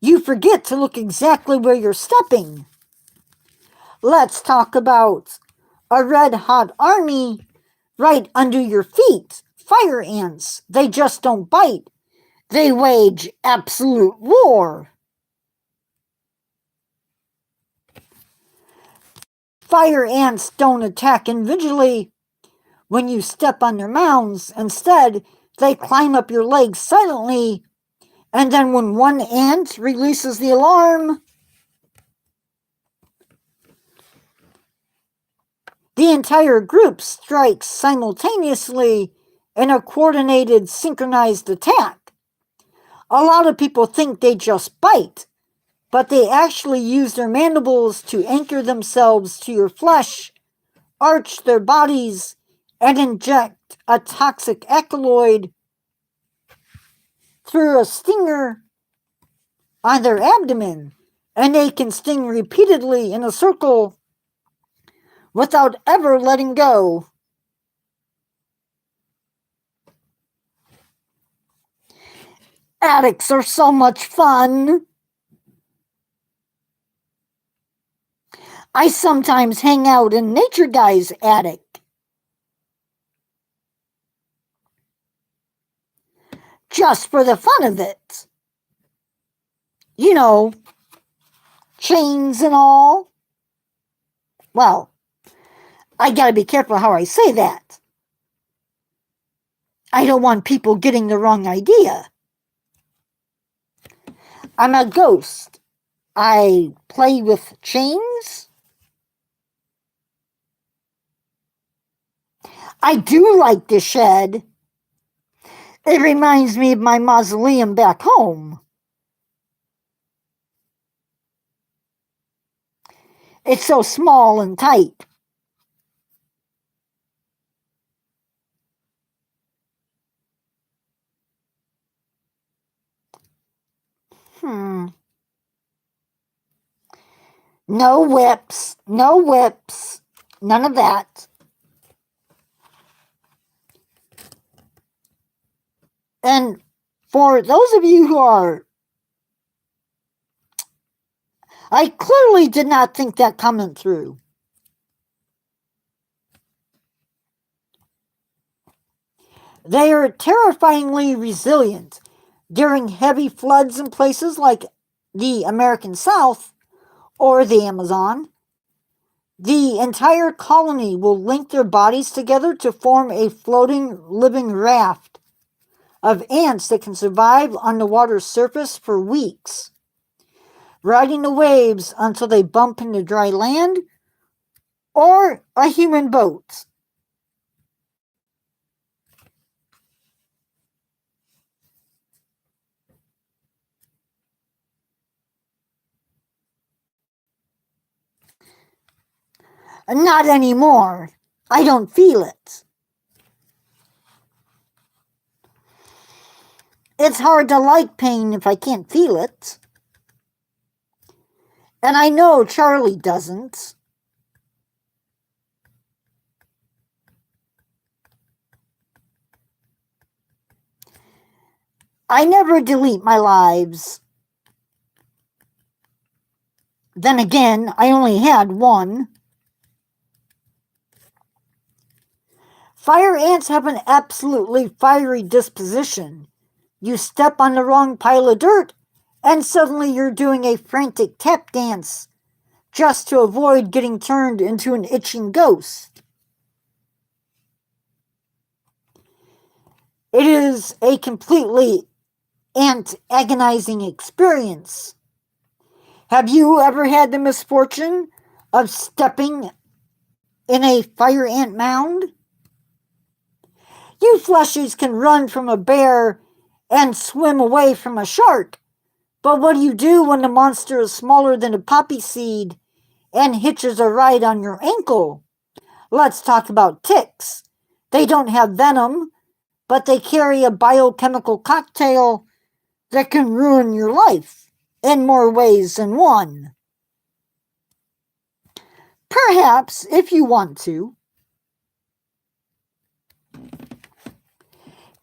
you forget to look exactly where you're stepping. Let's talk about a red-hot army right under your feet. Fire ants. They just don't bite. They wage absolute war. Fire ants don't attack individually when you step on their mounds. Instead, they climb up your legs silently, and then when one ant releases the alarm, the entire group strikes simultaneously in a coordinated, synchronized attack. A lot of people think they just bite, but they actually use their mandibles to anchor themselves to your flesh, arch their bodies, and inject a toxic alkaloid through a stinger on their abdomen, and they can sting repeatedly in a circle without ever letting go. Attics are so much fun. I sometimes hang out in Nature Guy's attic. Just for the fun of it. You know, chains and all. Well, I gotta be careful how I say that. I don't want people getting the wrong idea. I'm a ghost. I play with chains. I do like the shed. It reminds me of my mausoleum back home. It's so small and tight. No whips, none of that. And for those of you who are, I clearly did not think that coming through. They are terrifyingly resilient during heavy floods in places like the American South or the Amazon. The entire colony will link their bodies together to form a floating, living raft of ants that can survive on the water's surface for weeks, riding the waves until they bump into dry land or a human boat. Not anymore. I don't feel it. It's hard to like pain if I can't feel it. And I know Charlie doesn't. I never delete my lives. Then again, I only had one. Fire ants have an absolutely fiery disposition. You step on the wrong pile of dirt, and suddenly you're doing a frantic tap dance just to avoid getting turned into an itching ghost. It is a completely agonizing experience. Have you ever had the misfortune of stepping in a fire ant mound? You fleshies can run from a bear and swim away from a shark, but what do you do when the monster is smaller than a poppy seed and hitches a ride on your ankle? Let's talk about ticks. They don't have venom, but they carry a biochemical cocktail that can ruin your life in more ways than one. Perhaps, if you want to.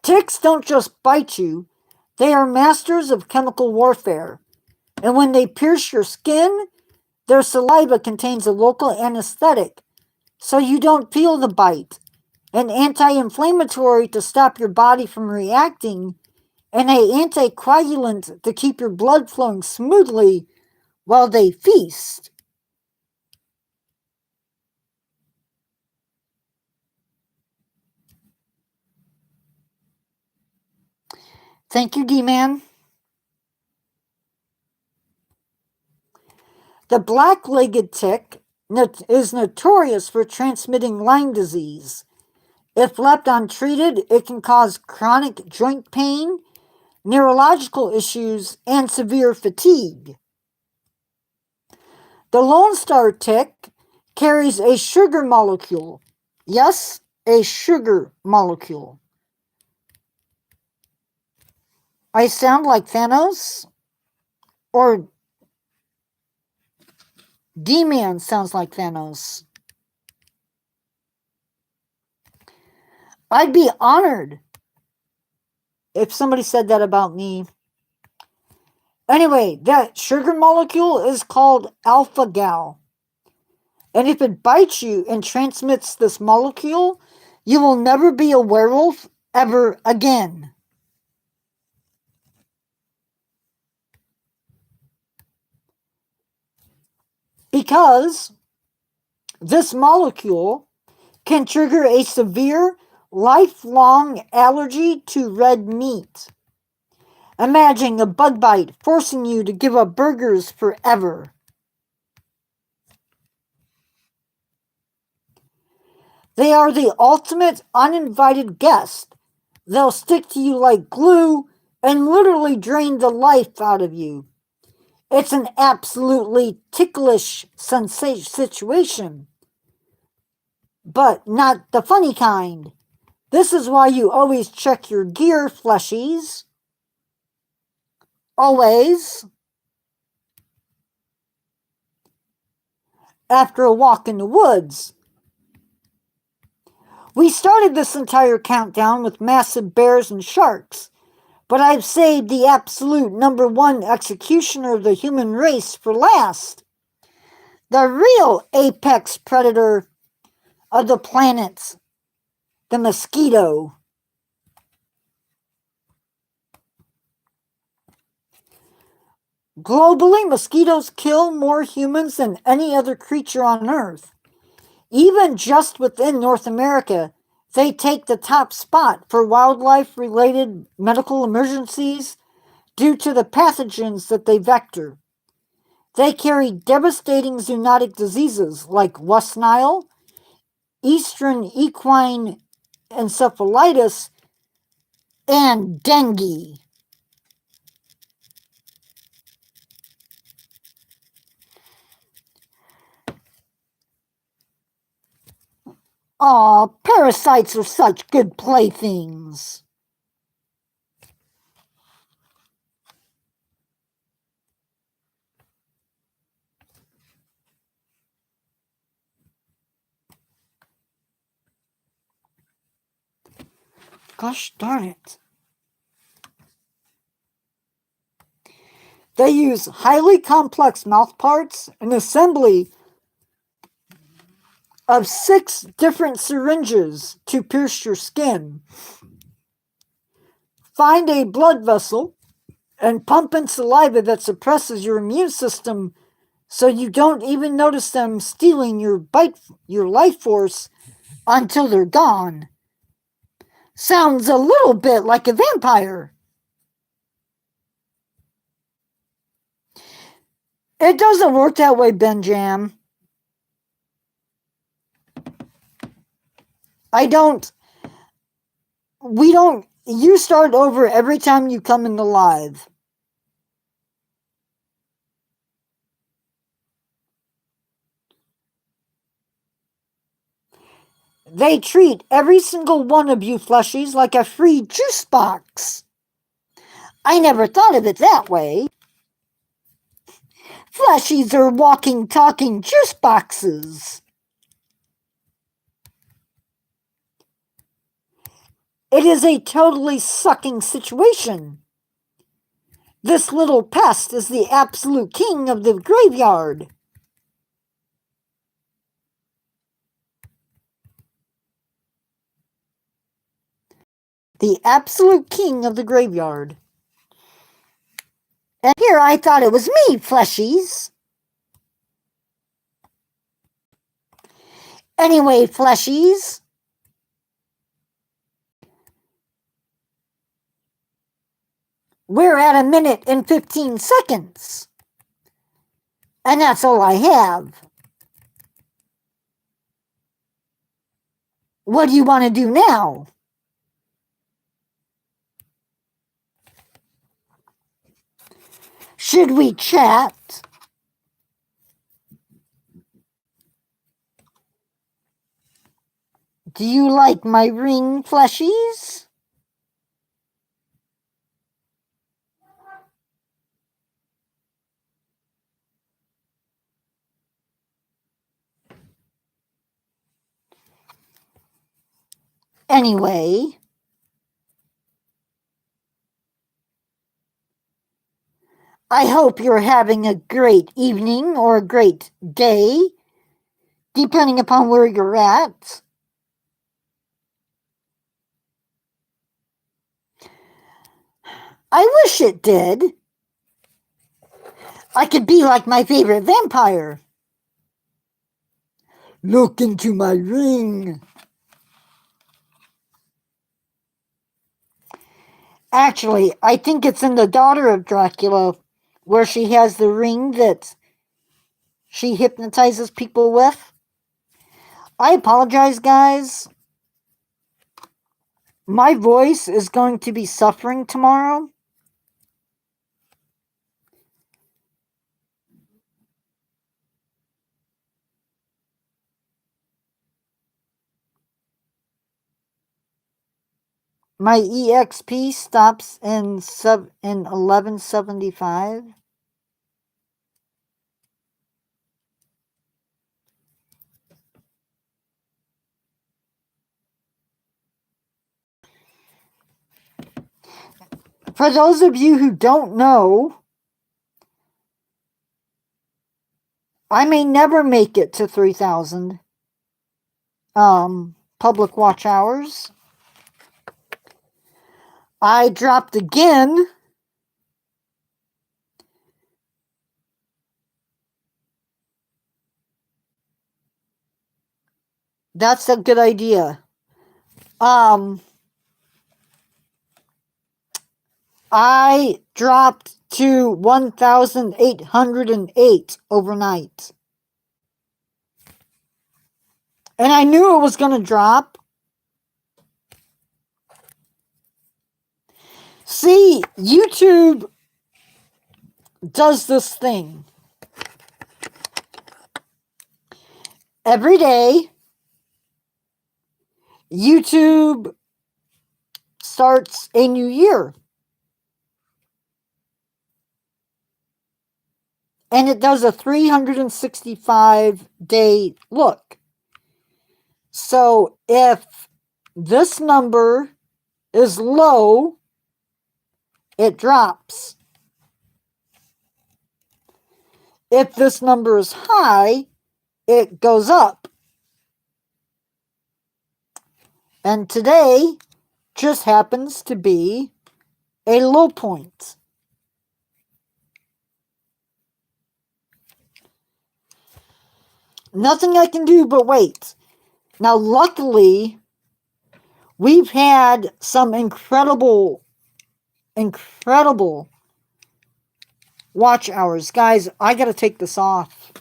Ticks don't just bite you, they are masters of chemical warfare. And when they pierce your skin, their saliva contains a local anesthetic, so you don't feel the bite, an anti-inflammatory to stop your body from reacting, and an anticoagulant to keep your blood flowing smoothly while they feast. Thank you, D-Man. The black-legged tick is notorious for transmitting Lyme disease. If left untreated, it can cause chronic joint pain, neurological issues, and severe fatigue. The Lone Star tick carries a sugar molecule. Yes, a sugar molecule. I sound like Thanos? Or D-Man sounds like Thanos? I'd be honored if somebody said that about me. Anyway, that sugar molecule is called alpha-gal. And if it bites you and transmits this molecule, you will never be a werewolf ever again. Because this molecule can trigger a severe, lifelong allergy to red meat. Imagine a bug bite forcing you to give up burgers forever. They are the ultimate uninvited guest. They'll stick to you like glue and literally drain the life out of you. It's an absolutely ticklish situation. But not the funny kind. This is why you always check your gear, fleshies. Always. After a walk in the woods. We started this entire countdown with massive bears and sharks, but I've saved the absolute #1 executioner of the human race for last. The real apex predator of the planet, the mosquito. Globally, mosquitoes kill more humans than any other creature on Earth. Even just within North America, they take the top spot for wildlife-related medical emergencies due to the pathogens that they vector. They carry devastating zoonotic diseases like West Nile, Eastern equine encephalitis, and dengue. Aw, parasites are such good playthings. Gosh darn it. They use highly complex mouthparts and assembly of 6 different syringes to pierce your skin. Find a blood vessel and pump in saliva that suppresses your immune system so you don't even notice them stealing your life force until they're gone. Sounds a little bit like a vampire. It doesn't work that way, Benjam. You start over every time you come into live. They treat every single one of you fleshies like a free juice box. I never thought of it that way. Fleshies are walking, talking juice boxes. It is a totally sucking situation. This little pest is the absolute king of the graveyard. The absolute king of the graveyard. And here I thought it was me, fleshies. Anyway, fleshies. We're at 1 minute and 15 seconds. And that's all I have. What do you want to do now? Should we chat? Do you like my ring, fleshies? Anyway, I hope you're having a great evening or a great day, depending upon where you're at. I wish it did. I could be like my favorite vampire. Look into my ring. Actually, I think it's in The Daughter of Dracula, where she has the ring that she hypnotizes people with. I apologize, guys. My voice is going to be suffering tomorrow. My EXP stops in 1175. For those of you who don't know, I may never make it to 3,000 public watch hours. I dropped again. That's a good idea. I dropped to 1,808 overnight. And I knew it was going to drop. See, YouTube does this thing. Every day, YouTube starts a new year. And it does a 365-day look. So if this number is low, it drops. If this number is high, it goes up. And today just happens to be a low point. Nothing I can do but wait. Now, luckily, we've had some incredible watch hours. Guys, I gotta take this off.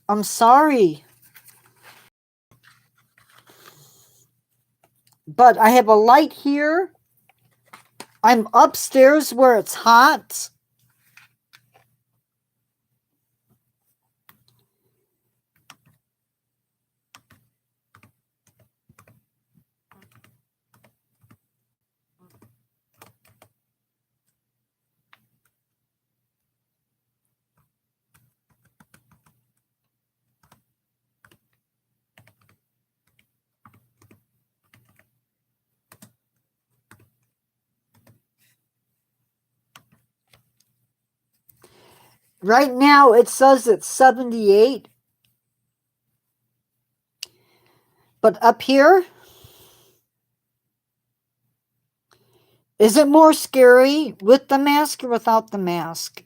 I'm sorry. But I have a light here. I'm upstairs where it's hot. Right now it says it's 78. But up here, is it more scary with the mask or without the mask?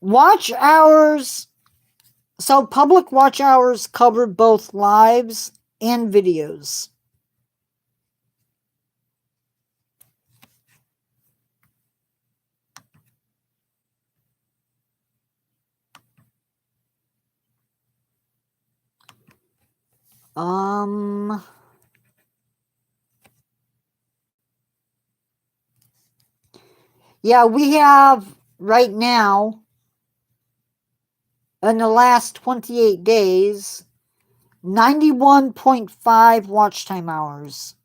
Watch hours. So public watch hours cover both lives and videos. Yeah, we have right now, in the last 28 days, 91.5 watch time hours.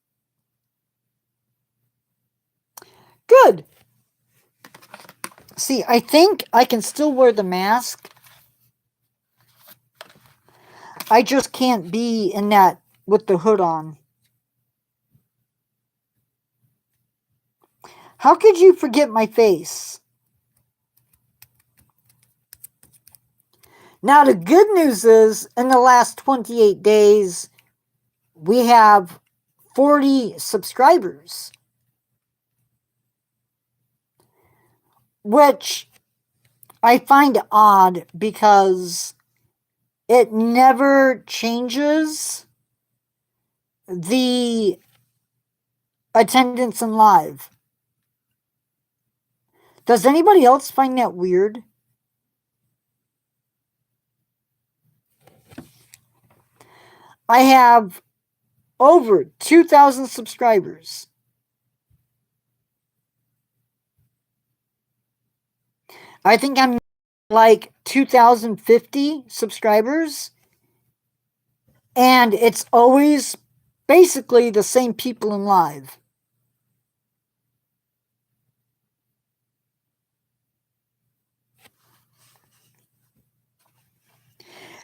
Good. See, I think I can still wear the mask. I just can't be in that with the hood on. How could you forget my face? Now, the good news is, in the last 28 days, we have 40 subscribers, which I find odd because it never changes the attendance in live. Does anybody else find that weird? I have over 2,000 subscribers. I think I'm like 2,050 subscribers. And it's always basically the same people in live.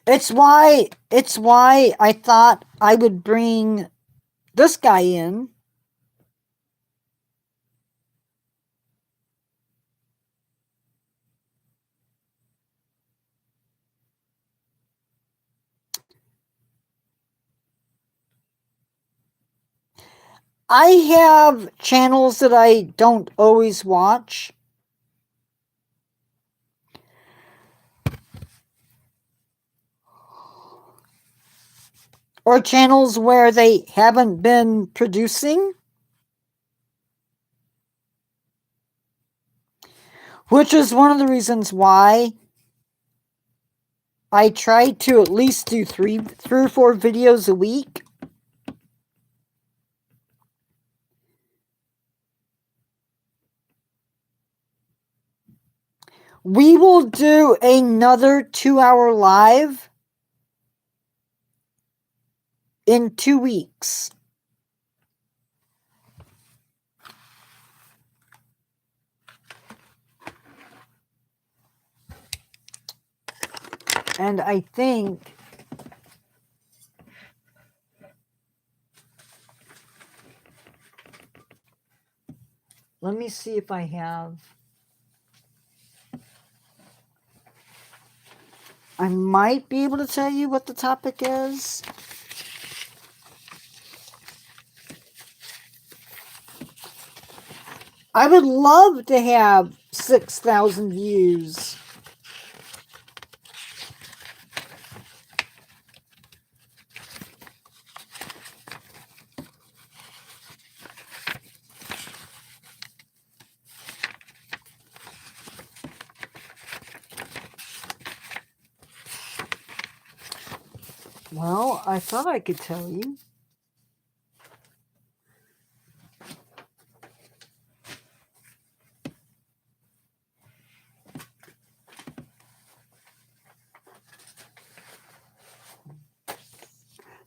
It's why I thought I would bring this guy in. I have channels that I don't always watch. Or channels where they haven't been producing. Which is one of the reasons why I try to at least do three or four videos a week. We will do another 2-hour live in 2 weeks. And I think let me see if I have. I might be able to tell you what the topic is. I would love to have 6,000 views. Well, I thought I could tell you.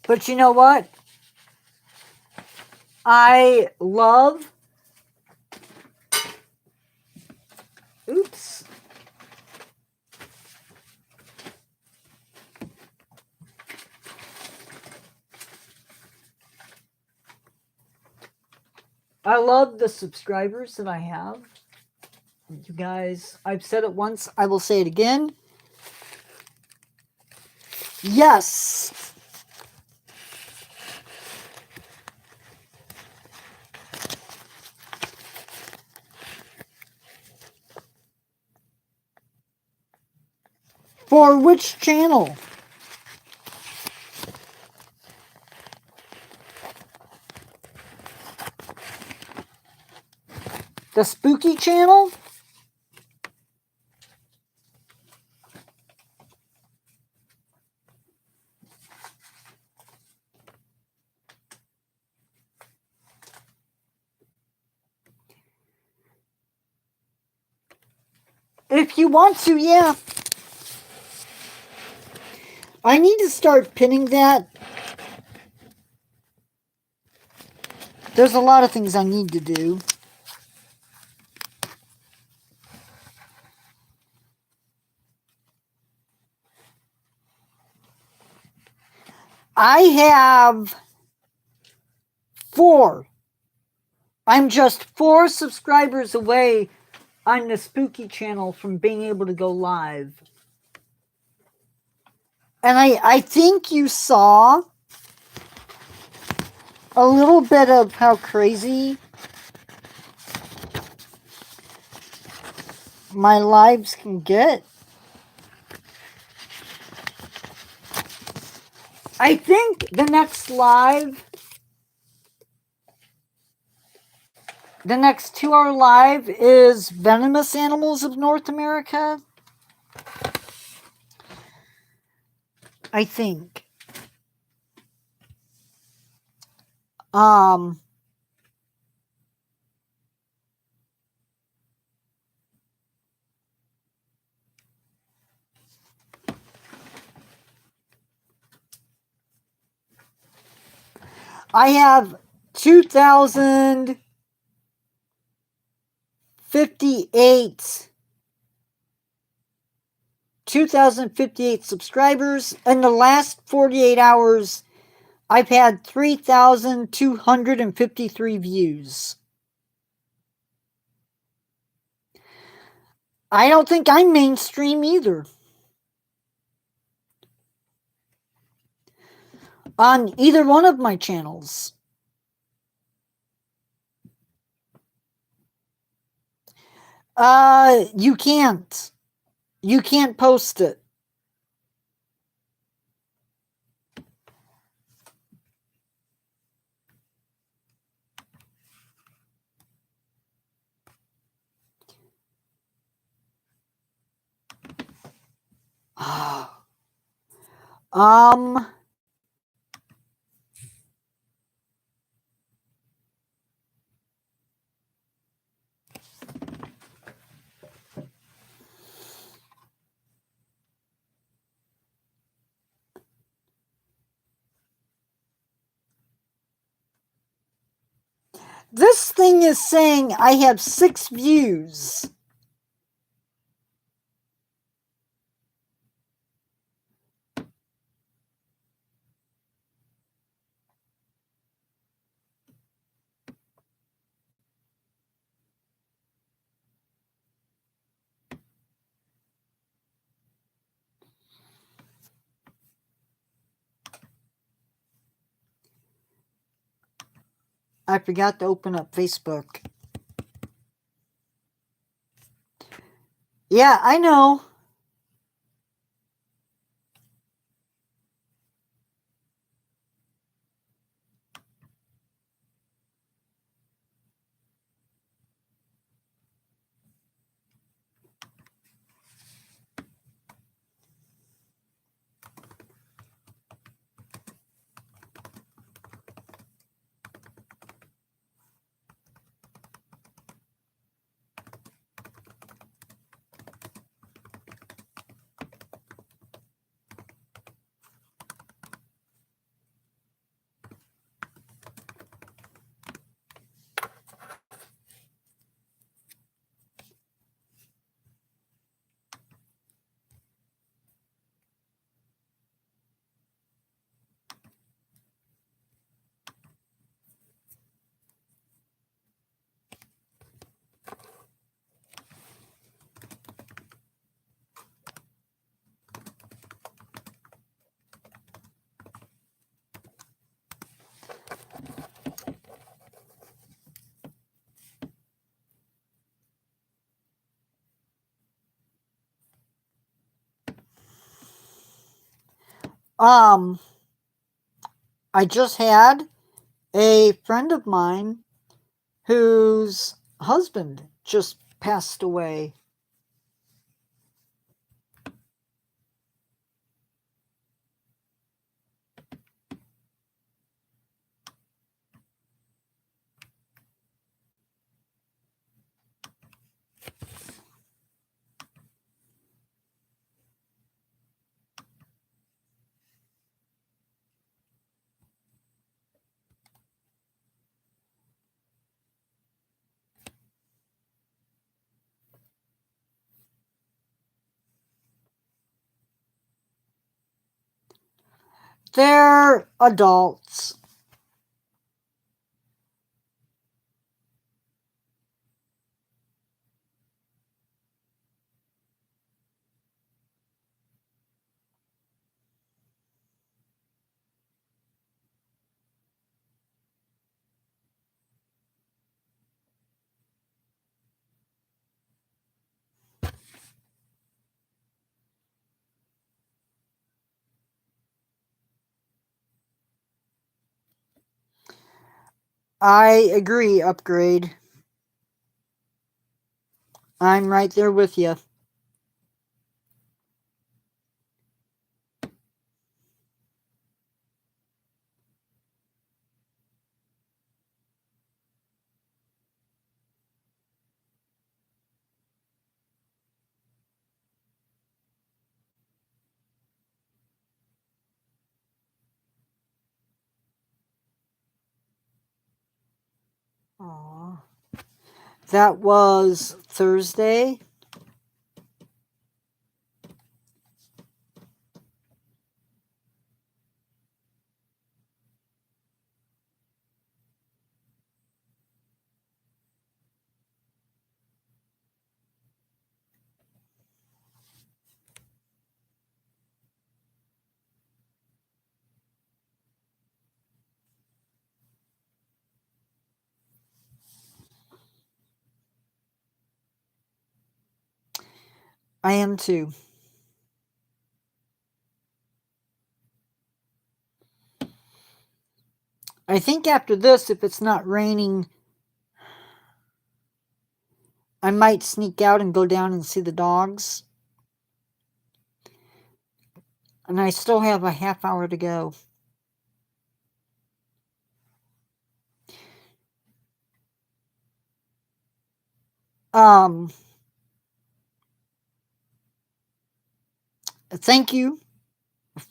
But you know what? I love... Oops. I love the subscribers that I have. You guys, I've said it once, I will say it again. Yes. For which channel? The Spooky Channel? If you want to, yeah. I need to start pinning that. There's a lot of things I need to do. I have 4. I'm just 4 subscribers away on the Spooky Channel from being able to go live. And I think you saw a little bit of how crazy my lives can get. I think the next live, the next 2-hour live is Venomous Animals of North America. I think. I have 2,058 subscribers. In the last 48 hours, I've had 3,253 views. I don't think I'm mainstream either. On either one of my channels. You can't. You can't post it. This thing is saying I have 6 views. I forgot to open up Facebook. Yeah, I know. I just had a friend of mine whose husband just passed away. They're adults. I agree, Upgrade. I'm right there with you. Aww. That was Thursday. I am too. I think after this, if it's not raining, I might sneak out and go down and see the dogs. And I still have a half hour to go. Thank you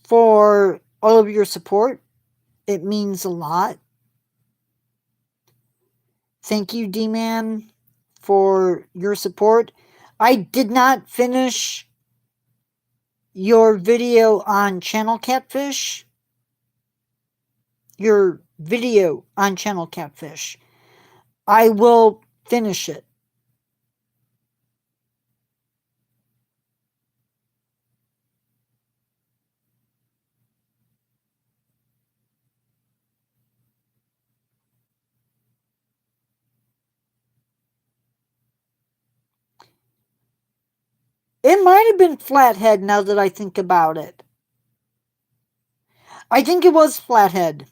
for all of your support. It means a lot. Thank you, D-Man, for your support. I did not finish your video on Channel Catfish. Your video on Channel Catfish. I will finish it. It might have been Flathead now that I think about it. I think it was Flathead.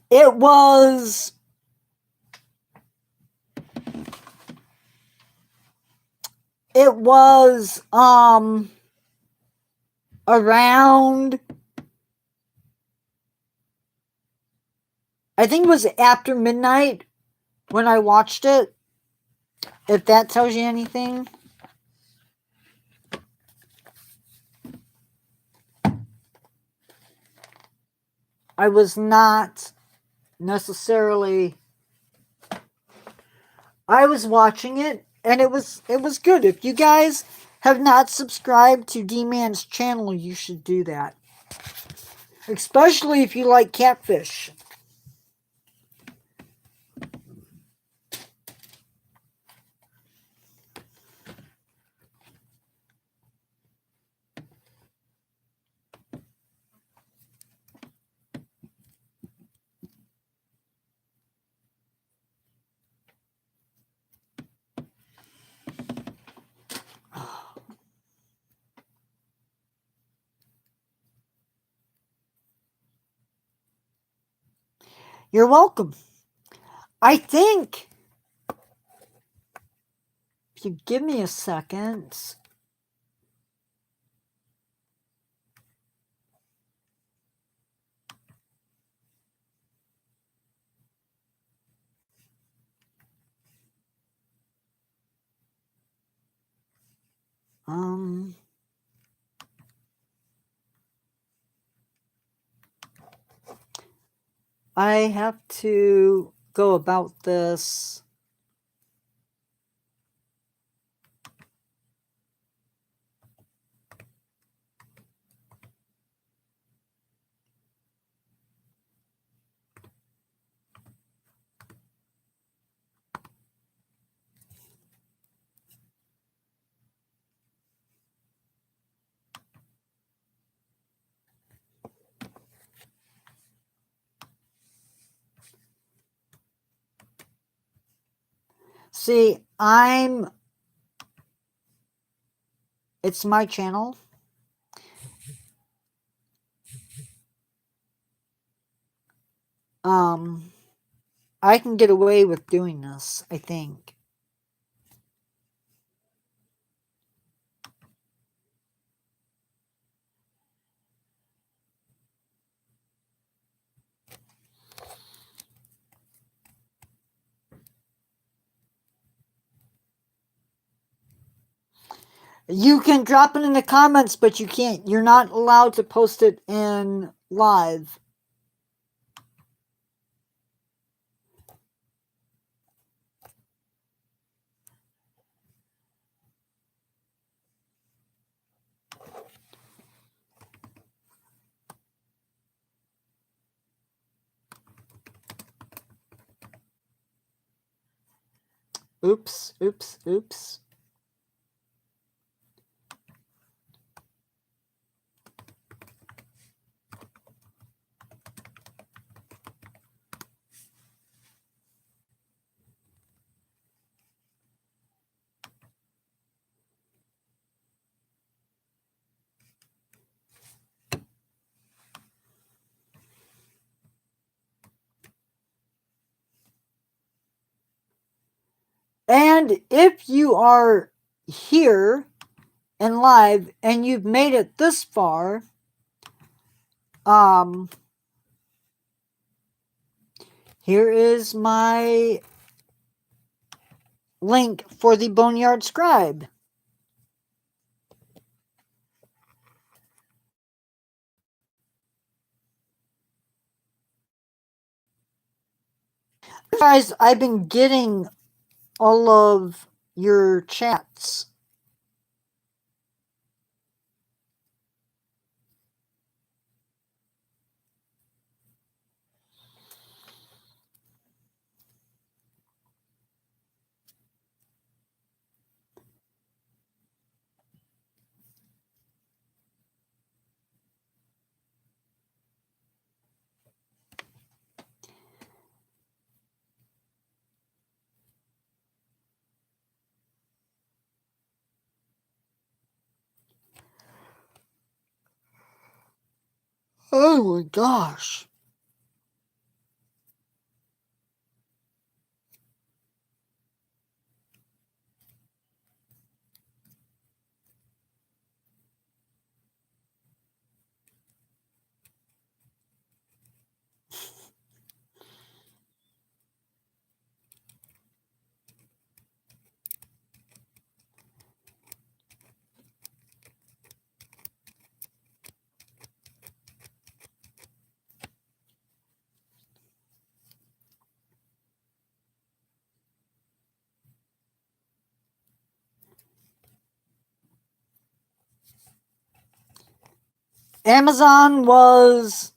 It was around, I think it was after midnight when I watched it. If that tells you anything. I was not necessarily, I was watching it and it was good. If you guys have not subscribed to D-Man's channel, you should do that. Especially if you like catfish. You're welcome. I think, if you give me a second, I have to go about this. See, it's my channel. I can get away with doing this, I think. You can drop it in the comments, but you're not allowed to post it in live. Oops, oops, oops. And if you are here and live and you've made it this far, here is my link for the Bone Yard Scribe. Guys, I've been getting all of your chats. Oh my gosh. Amazon was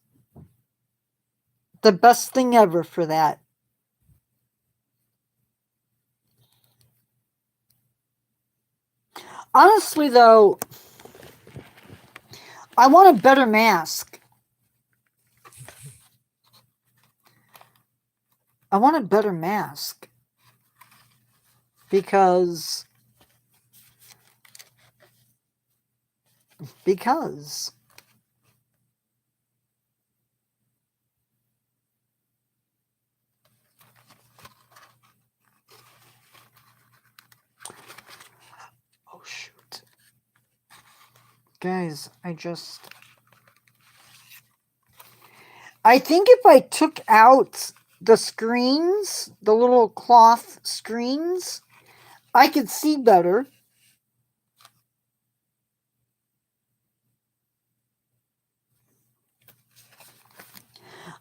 the best thing ever for that. Honestly, though, I want a better mask. I want a better mask. Because Guys, I think if I took out the screens, the little cloth screens, I could see better.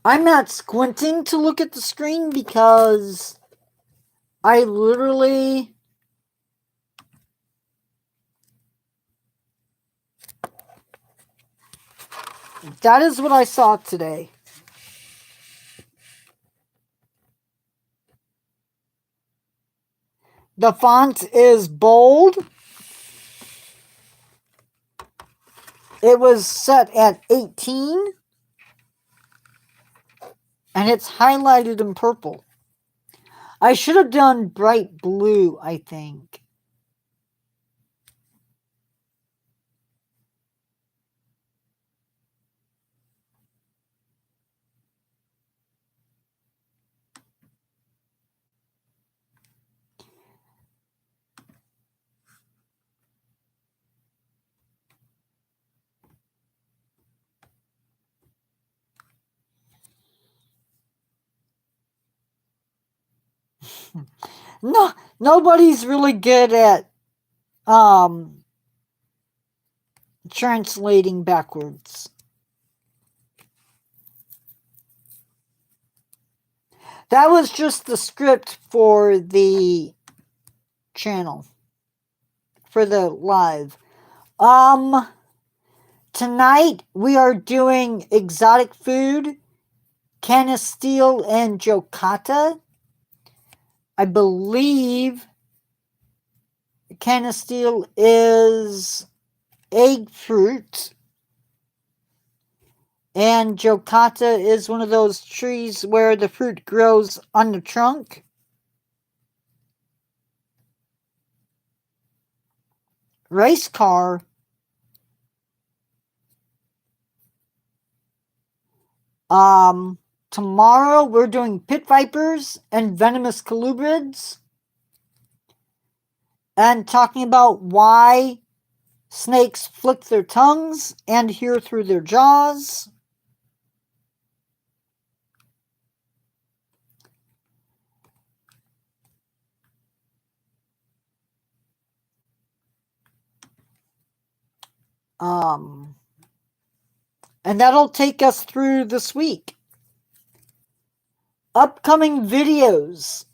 I'm not squinting to look at the screen because I literally... That is what I saw today. The font is bold. It was set at 18. And it's highlighted in purple. I should have done bright blue, I think. No, nobody's really good at translating backwards. That was just the script for the channel, for the live. Tonight we are doing exotic food, Canasteel and Jokata. I believe Canasteel is egg fruit, and Jokata is one of those trees where the fruit grows on the trunk. Race car. Tomorrow we're doing pit vipers and venomous colubrids, and talking about why snakes flick their tongues and hear through their jaws. And that'll take us through this week. Upcoming videos.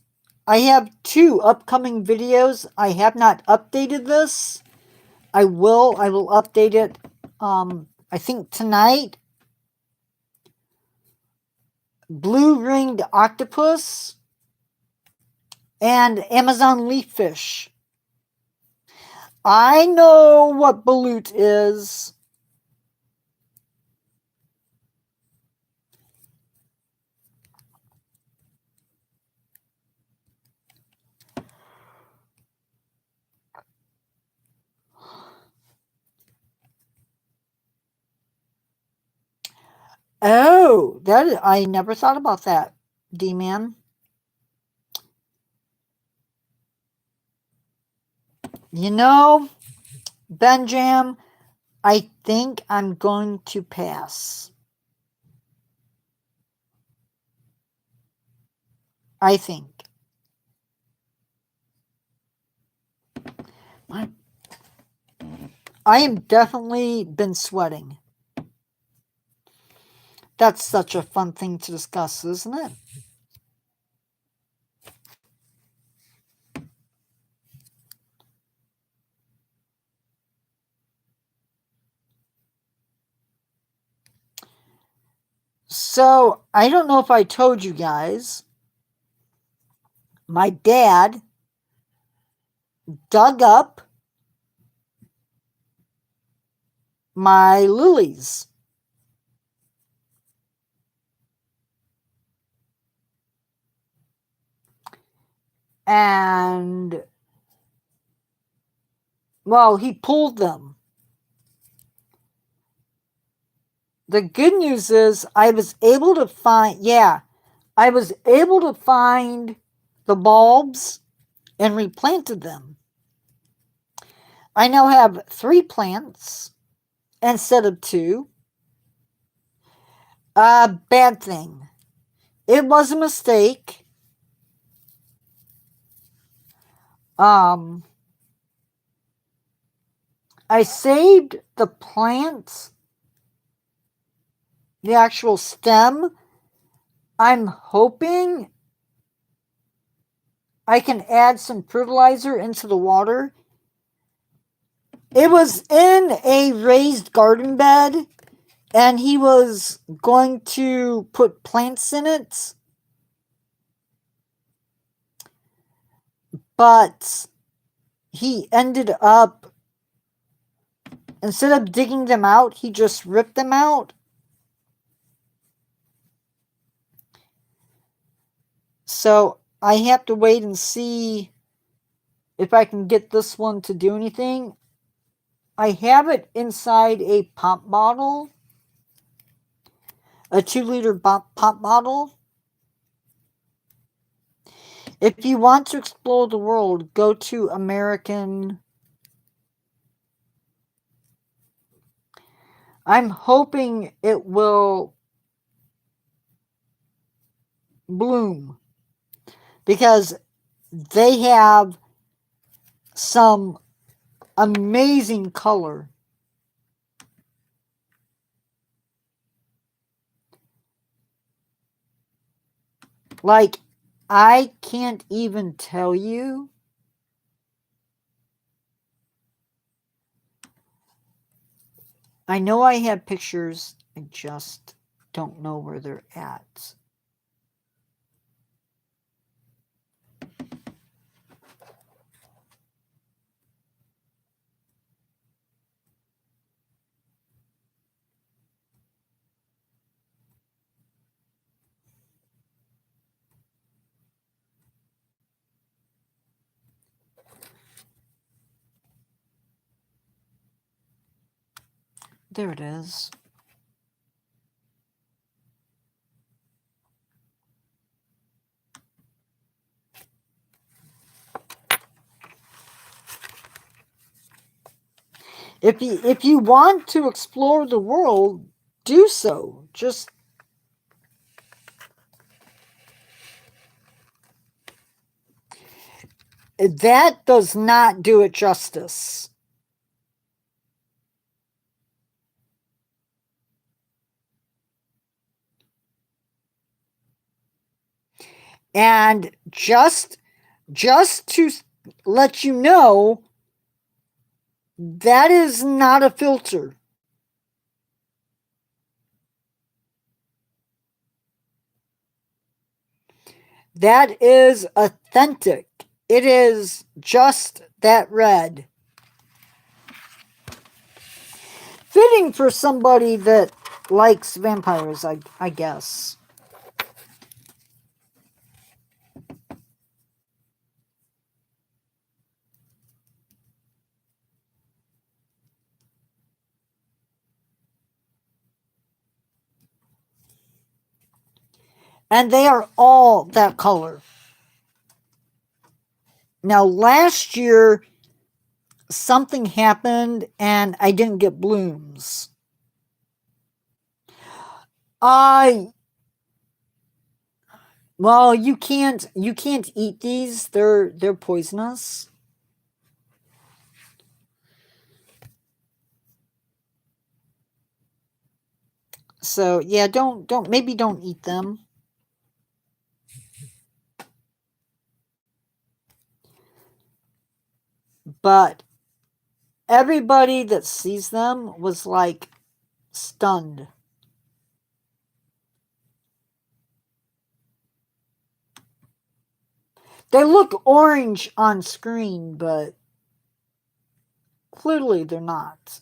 I have 2 upcoming videos. I have not updated this. I will update it, I think tonight. Blue-ringed octopus and Amazon leaffish. I know what balut is. Oh, I never thought about that, D-Man. You know, Benjam, I think I'm going to pass. I think. I am definitely been sweating. That's such a fun thing to discuss, isn't it? So, I don't know if I told you guys, my dad dug up my lilies. And, well, he pulled them. The good news is I was able to find the bulbs and replanted them. I now have 3 plants. instead of 2. Bad thing. It was a mistake. I saved the plants, the actual stem. I'm hoping I can add some fertilizer into the water. It was in a raised garden bed, and he was going to put plants in it. But he ended up, instead of digging them out, he just ripped them out. So I have to wait and see if I can get this one to do anything. I have it inside a pop bottle, a 2-liter pop bottle. If you want to explore the world, go to American. I'm hoping it will bloom, because they have some amazing color. Like, I can't even tell you. I know I have pictures, I just don't know where they're at. There it is. If you want to explore the world, do so. Just that does not do it justice. And just to let you know, that is not a filter. That is authentic. It is just that red. Fitting for somebody that likes vampires, I guess. And they are all that color. Now, last year, something happened and I didn't get blooms. Well, you can't eat these. They're poisonous. So, yeah, don't eat them. But everybody that sees them was like stunned. They look orange on screen, but clearly they're not.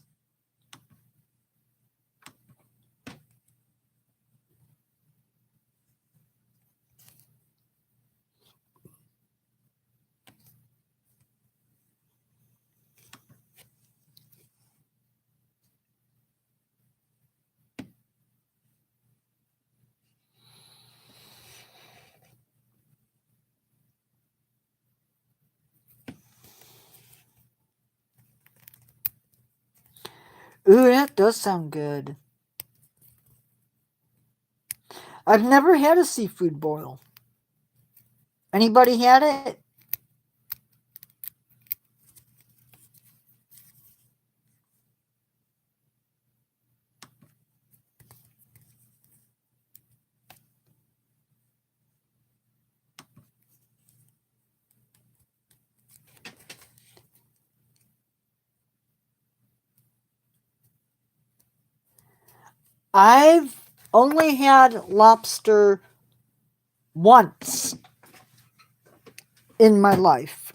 Ooh, that does sound good. I've never had a seafood boil. Anybody had it? I've only had lobster once in my life.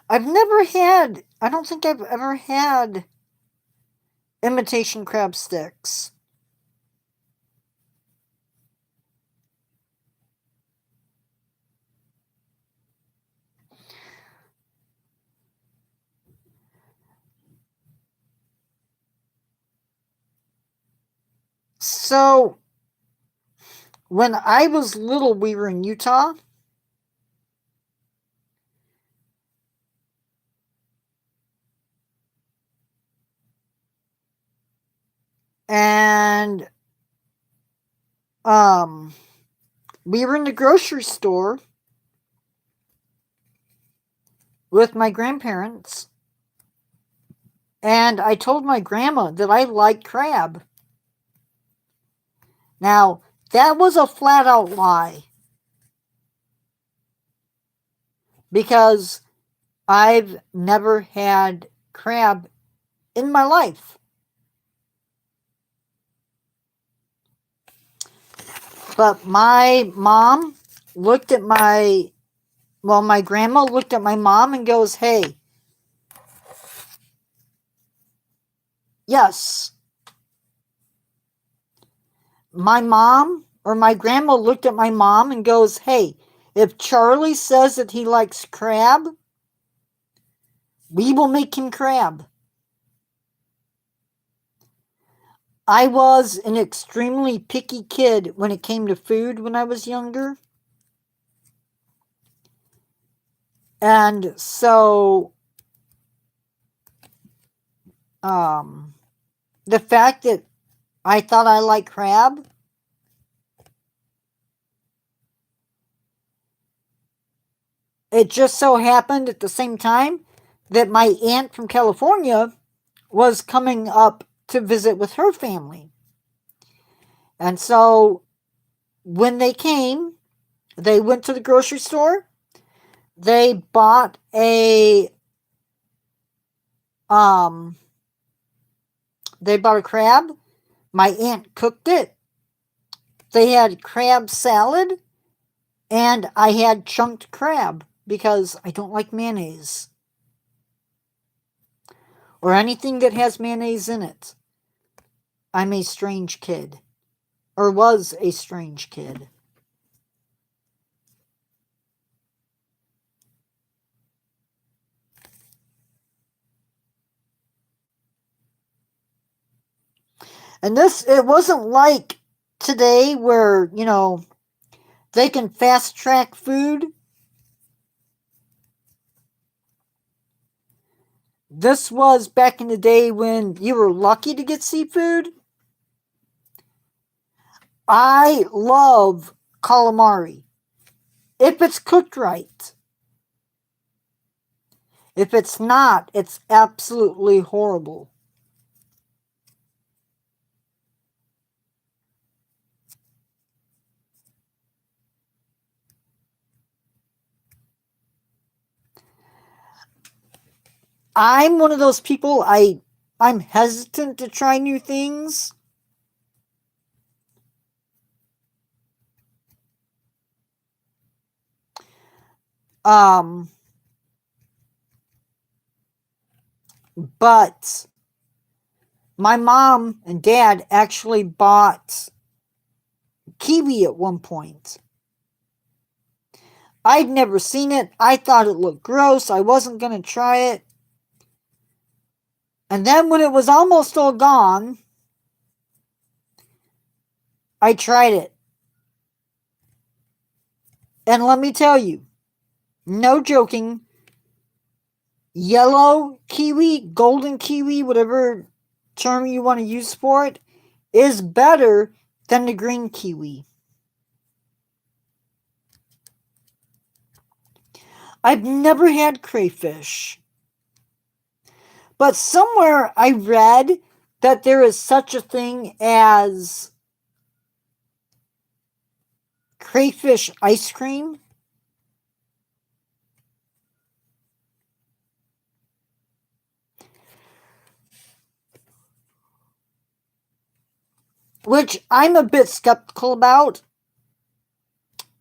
I don't think I've ever had imitation crab sticks. So, when I was little, we were in Utah. And we were in the grocery store with my grandparents, and I told my grandma that I liked crab. Now, that was a flat out lie because I've never had crab in my life. But my mom looked at my grandma looked at my mom and goes, "Hey, yes." My grandma looked at my mom and goes, "Hey, if Charlie says that he likes crab, we will make him crab." I was an extremely picky kid when it came to food when I was younger. And so, the fact that I thought I liked crab, it just so happened at the same time that my aunt from California was coming up to visit with her family. And so when they came, they went to the grocery store. They bought a crab. My aunt cooked it. They had crab salad, and I had chunked crab because I don't like mayonnaise or anything that has mayonnaise in it. I'm a strange kid, or was a strange kid. And it wasn't like today where, they can fast track food. This was back in the day when you were lucky to get seafood. I love calamari if it's cooked right. If it's not, it's absolutely horrible. I'm one of those people, I'm hesitant to try new things. But my mom and dad actually bought kiwi at one point. I'd never seen it. I thought it looked gross. I wasn't going to try it. And then when it was almost all gone, I tried it. And let me tell you, no joking, yellow kiwi, golden kiwi, whatever term you want to use for it, is better than the green kiwi. I've never had crayfish. But somewhere I read that there is such a thing as crayfish ice cream. Which I'm a bit skeptical about.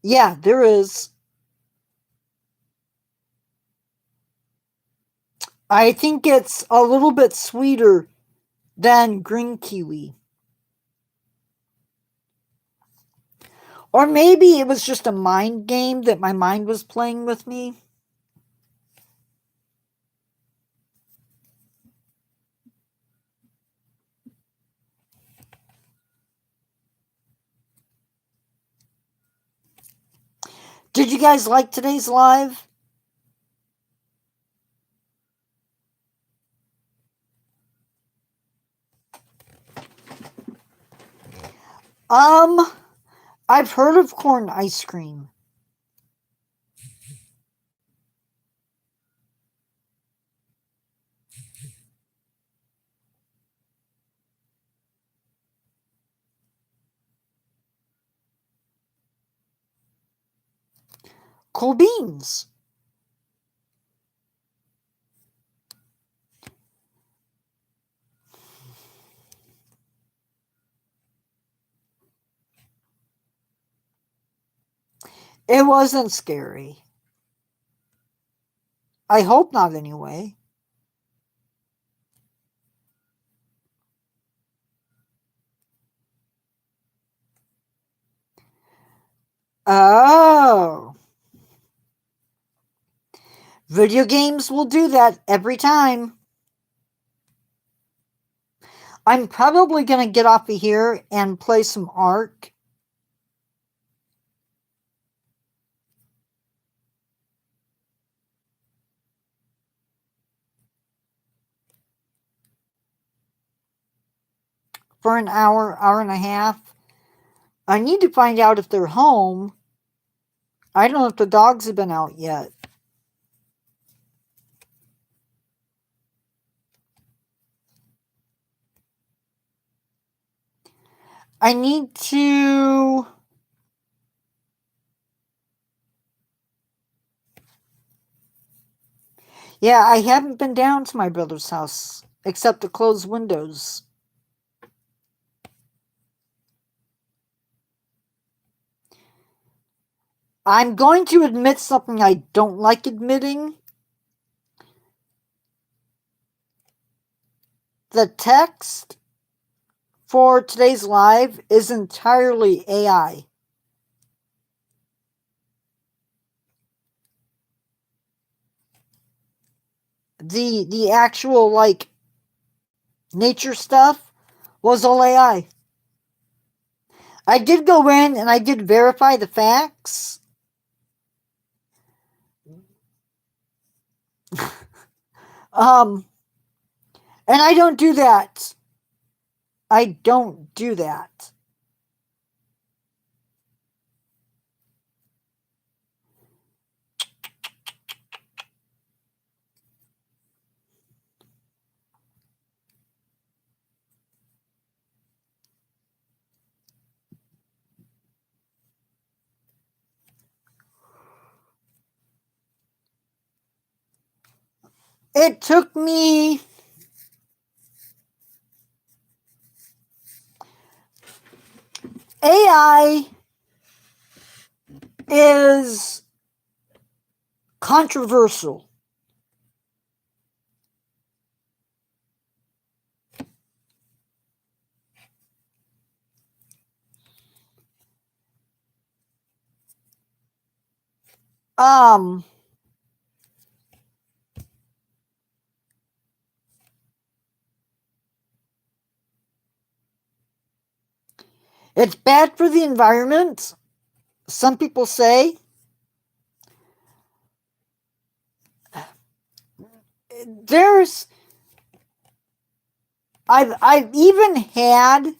Yeah, there is. I think it's a little bit sweeter than green kiwi. Or maybe it was just a mind game that my mind was playing with me. Did you guys like today's live? I've heard of corn ice cream. Cool beans. It wasn't scary. I hope not, anyway. Oh. Video games will do that every time. I'm probably going to get off of here and play some Ark. For an hour, hour and a half. I need to find out if they're home. I don't know if the dogs have been out yet. I need to... Yeah, I haven't been down to my brother's house, except to close windows. I'm going to admit something I don't like admitting. The text for today's live is entirely AI. The actual, like, nature stuff was all AI. I did go in and I did verify the facts. And I don't do that. I don't do that. It took me AI is controversial. It's bad for the environment, some people say. I've even had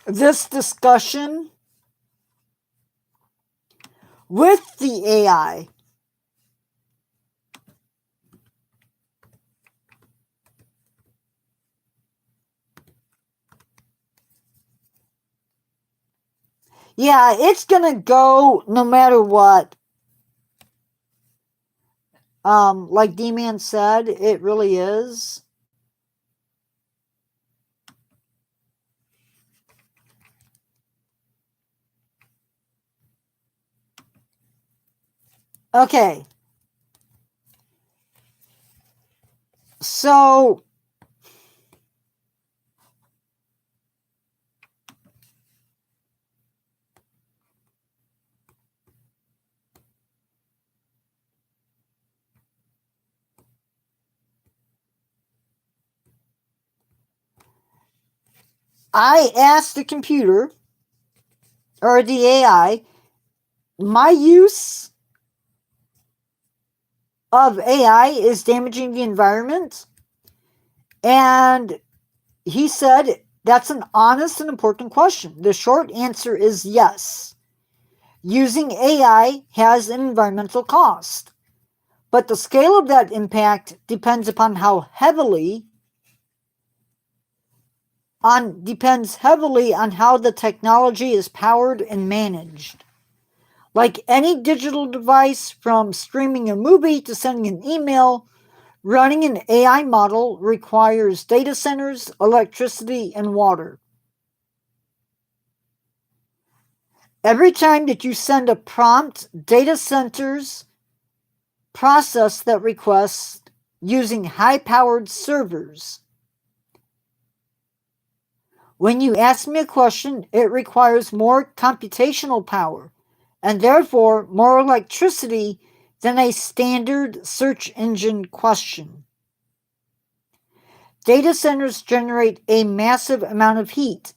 this discussion with the AI. Yeah, it's gonna go no matter what. Like D-Man said, it really is. Okay. So I asked the computer or the AI, my use of AI is damaging the environment? And he said, that's an honest and important question. The short answer is yes. Using AI has an environmental cost, but the scale of that impact depends heavily on how the technology is powered and managed. Like any digital device, from streaming a movie to sending an email, running an AI model requires data centers, electricity, and water. Every time that you send a prompt, data centers process that request using high-powered servers. When you ask me a question, it requires more computational power, and therefore more electricity than a standard search engine question. Data centers generate a massive amount of heat.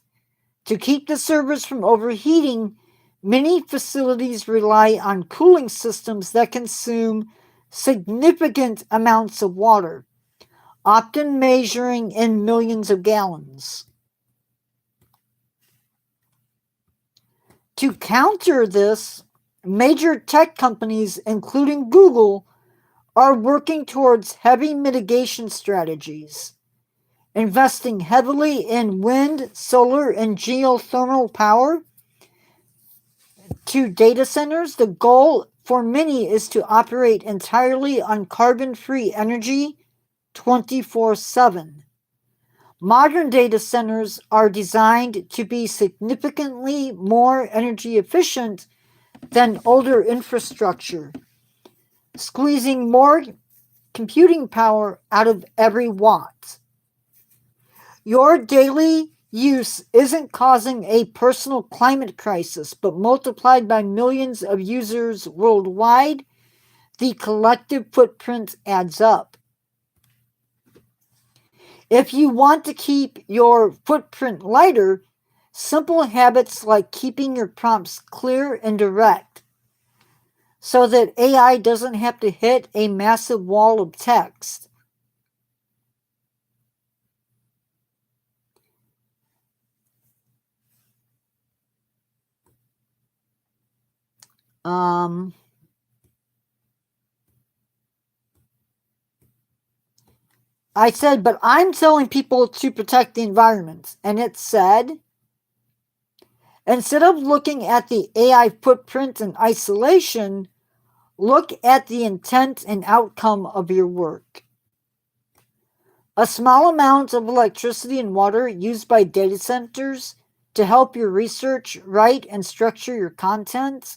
To keep the servers from overheating, many facilities rely on cooling systems that consume significant amounts of water, often measuring in millions of gallons. To counter this, major tech companies, including Google, are working towards heavy mitigation strategies, investing heavily in wind, solar, and geothermal power to data centers. The goal for many is to operate entirely on carbon-free energy 24/7. Modern data centers are designed to be significantly more energy efficient than older infrastructure, squeezing more computing power out of every watt. Your daily use isn't causing a personal climate crisis, but multiplied by millions of users worldwide, the collective footprint adds up. If you want to keep your footprint lighter, simple habits like keeping your prompts clear and direct so that AI doesn't have to hit a massive wall of text. I said, but I'm telling people to protect the environment. And it said, instead of looking at the AI footprint in isolation, look at the intent and outcome of your work. A small amount of electricity and water used by data centers to help your research, write, and structure your content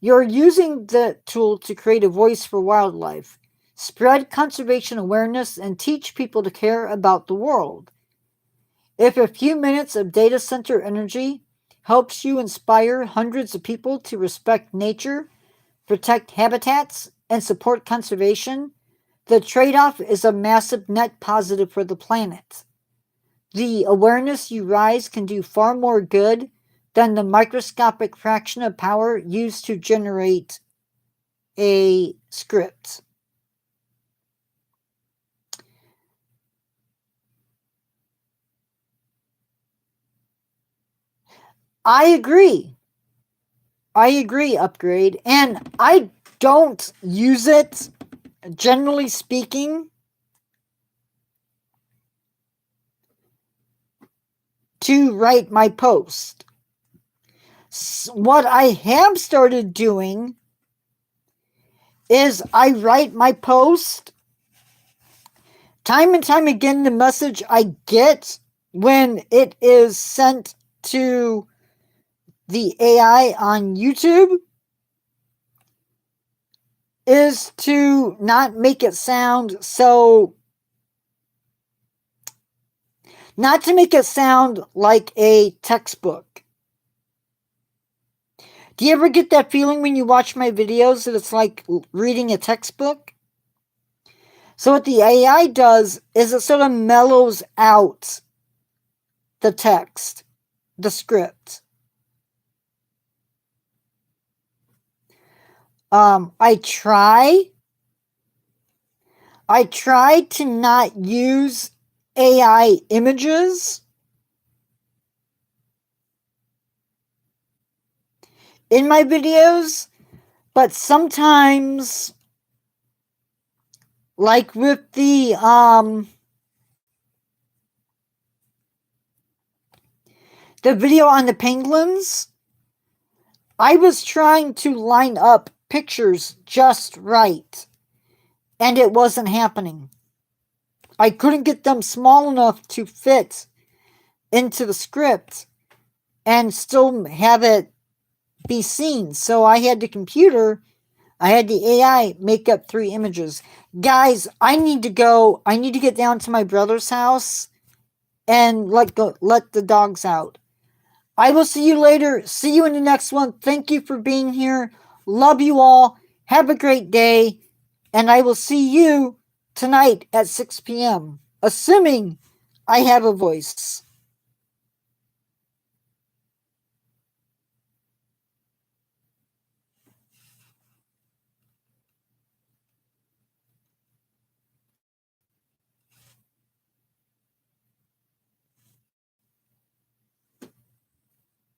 You're using the tool to create a voice for wildlife, spread conservation awareness, and teach people to care about the world. If a few minutes of data center energy helps you inspire hundreds of people to respect nature, protect habitats, and support conservation, the trade-off is a massive net positive for the planet. The awareness you raise can do far more good than the microscopic fraction of power used to generate a script. I agree. Upgrade. And I don't use it, generally speaking, to write my post. What I have started doing is I write my post. Time and time again, the message I get when it is sent to the AI on YouTube is to not make it sound so... not to make it sound like a textbook. Do you ever get that feeling when you watch my videos that it's like reading a textbook? So what the AI does is it sort of mellows out the text, the script. I try to not use AI images in my videos, but sometimes, like with the video on the penguins, I was trying to line up pictures just right, and it wasn't happening. I couldn't get them small enough to fit into the script and still have it be seen. So I had the AI make up 3 images. Guys, I need to go. I need to get down to my brother's house and let the dogs out. I will see you later. See you in the next one. Thank you for being here. Love you all. Have a great day. And I will see you tonight at 6 p.m., assuming I have a voice.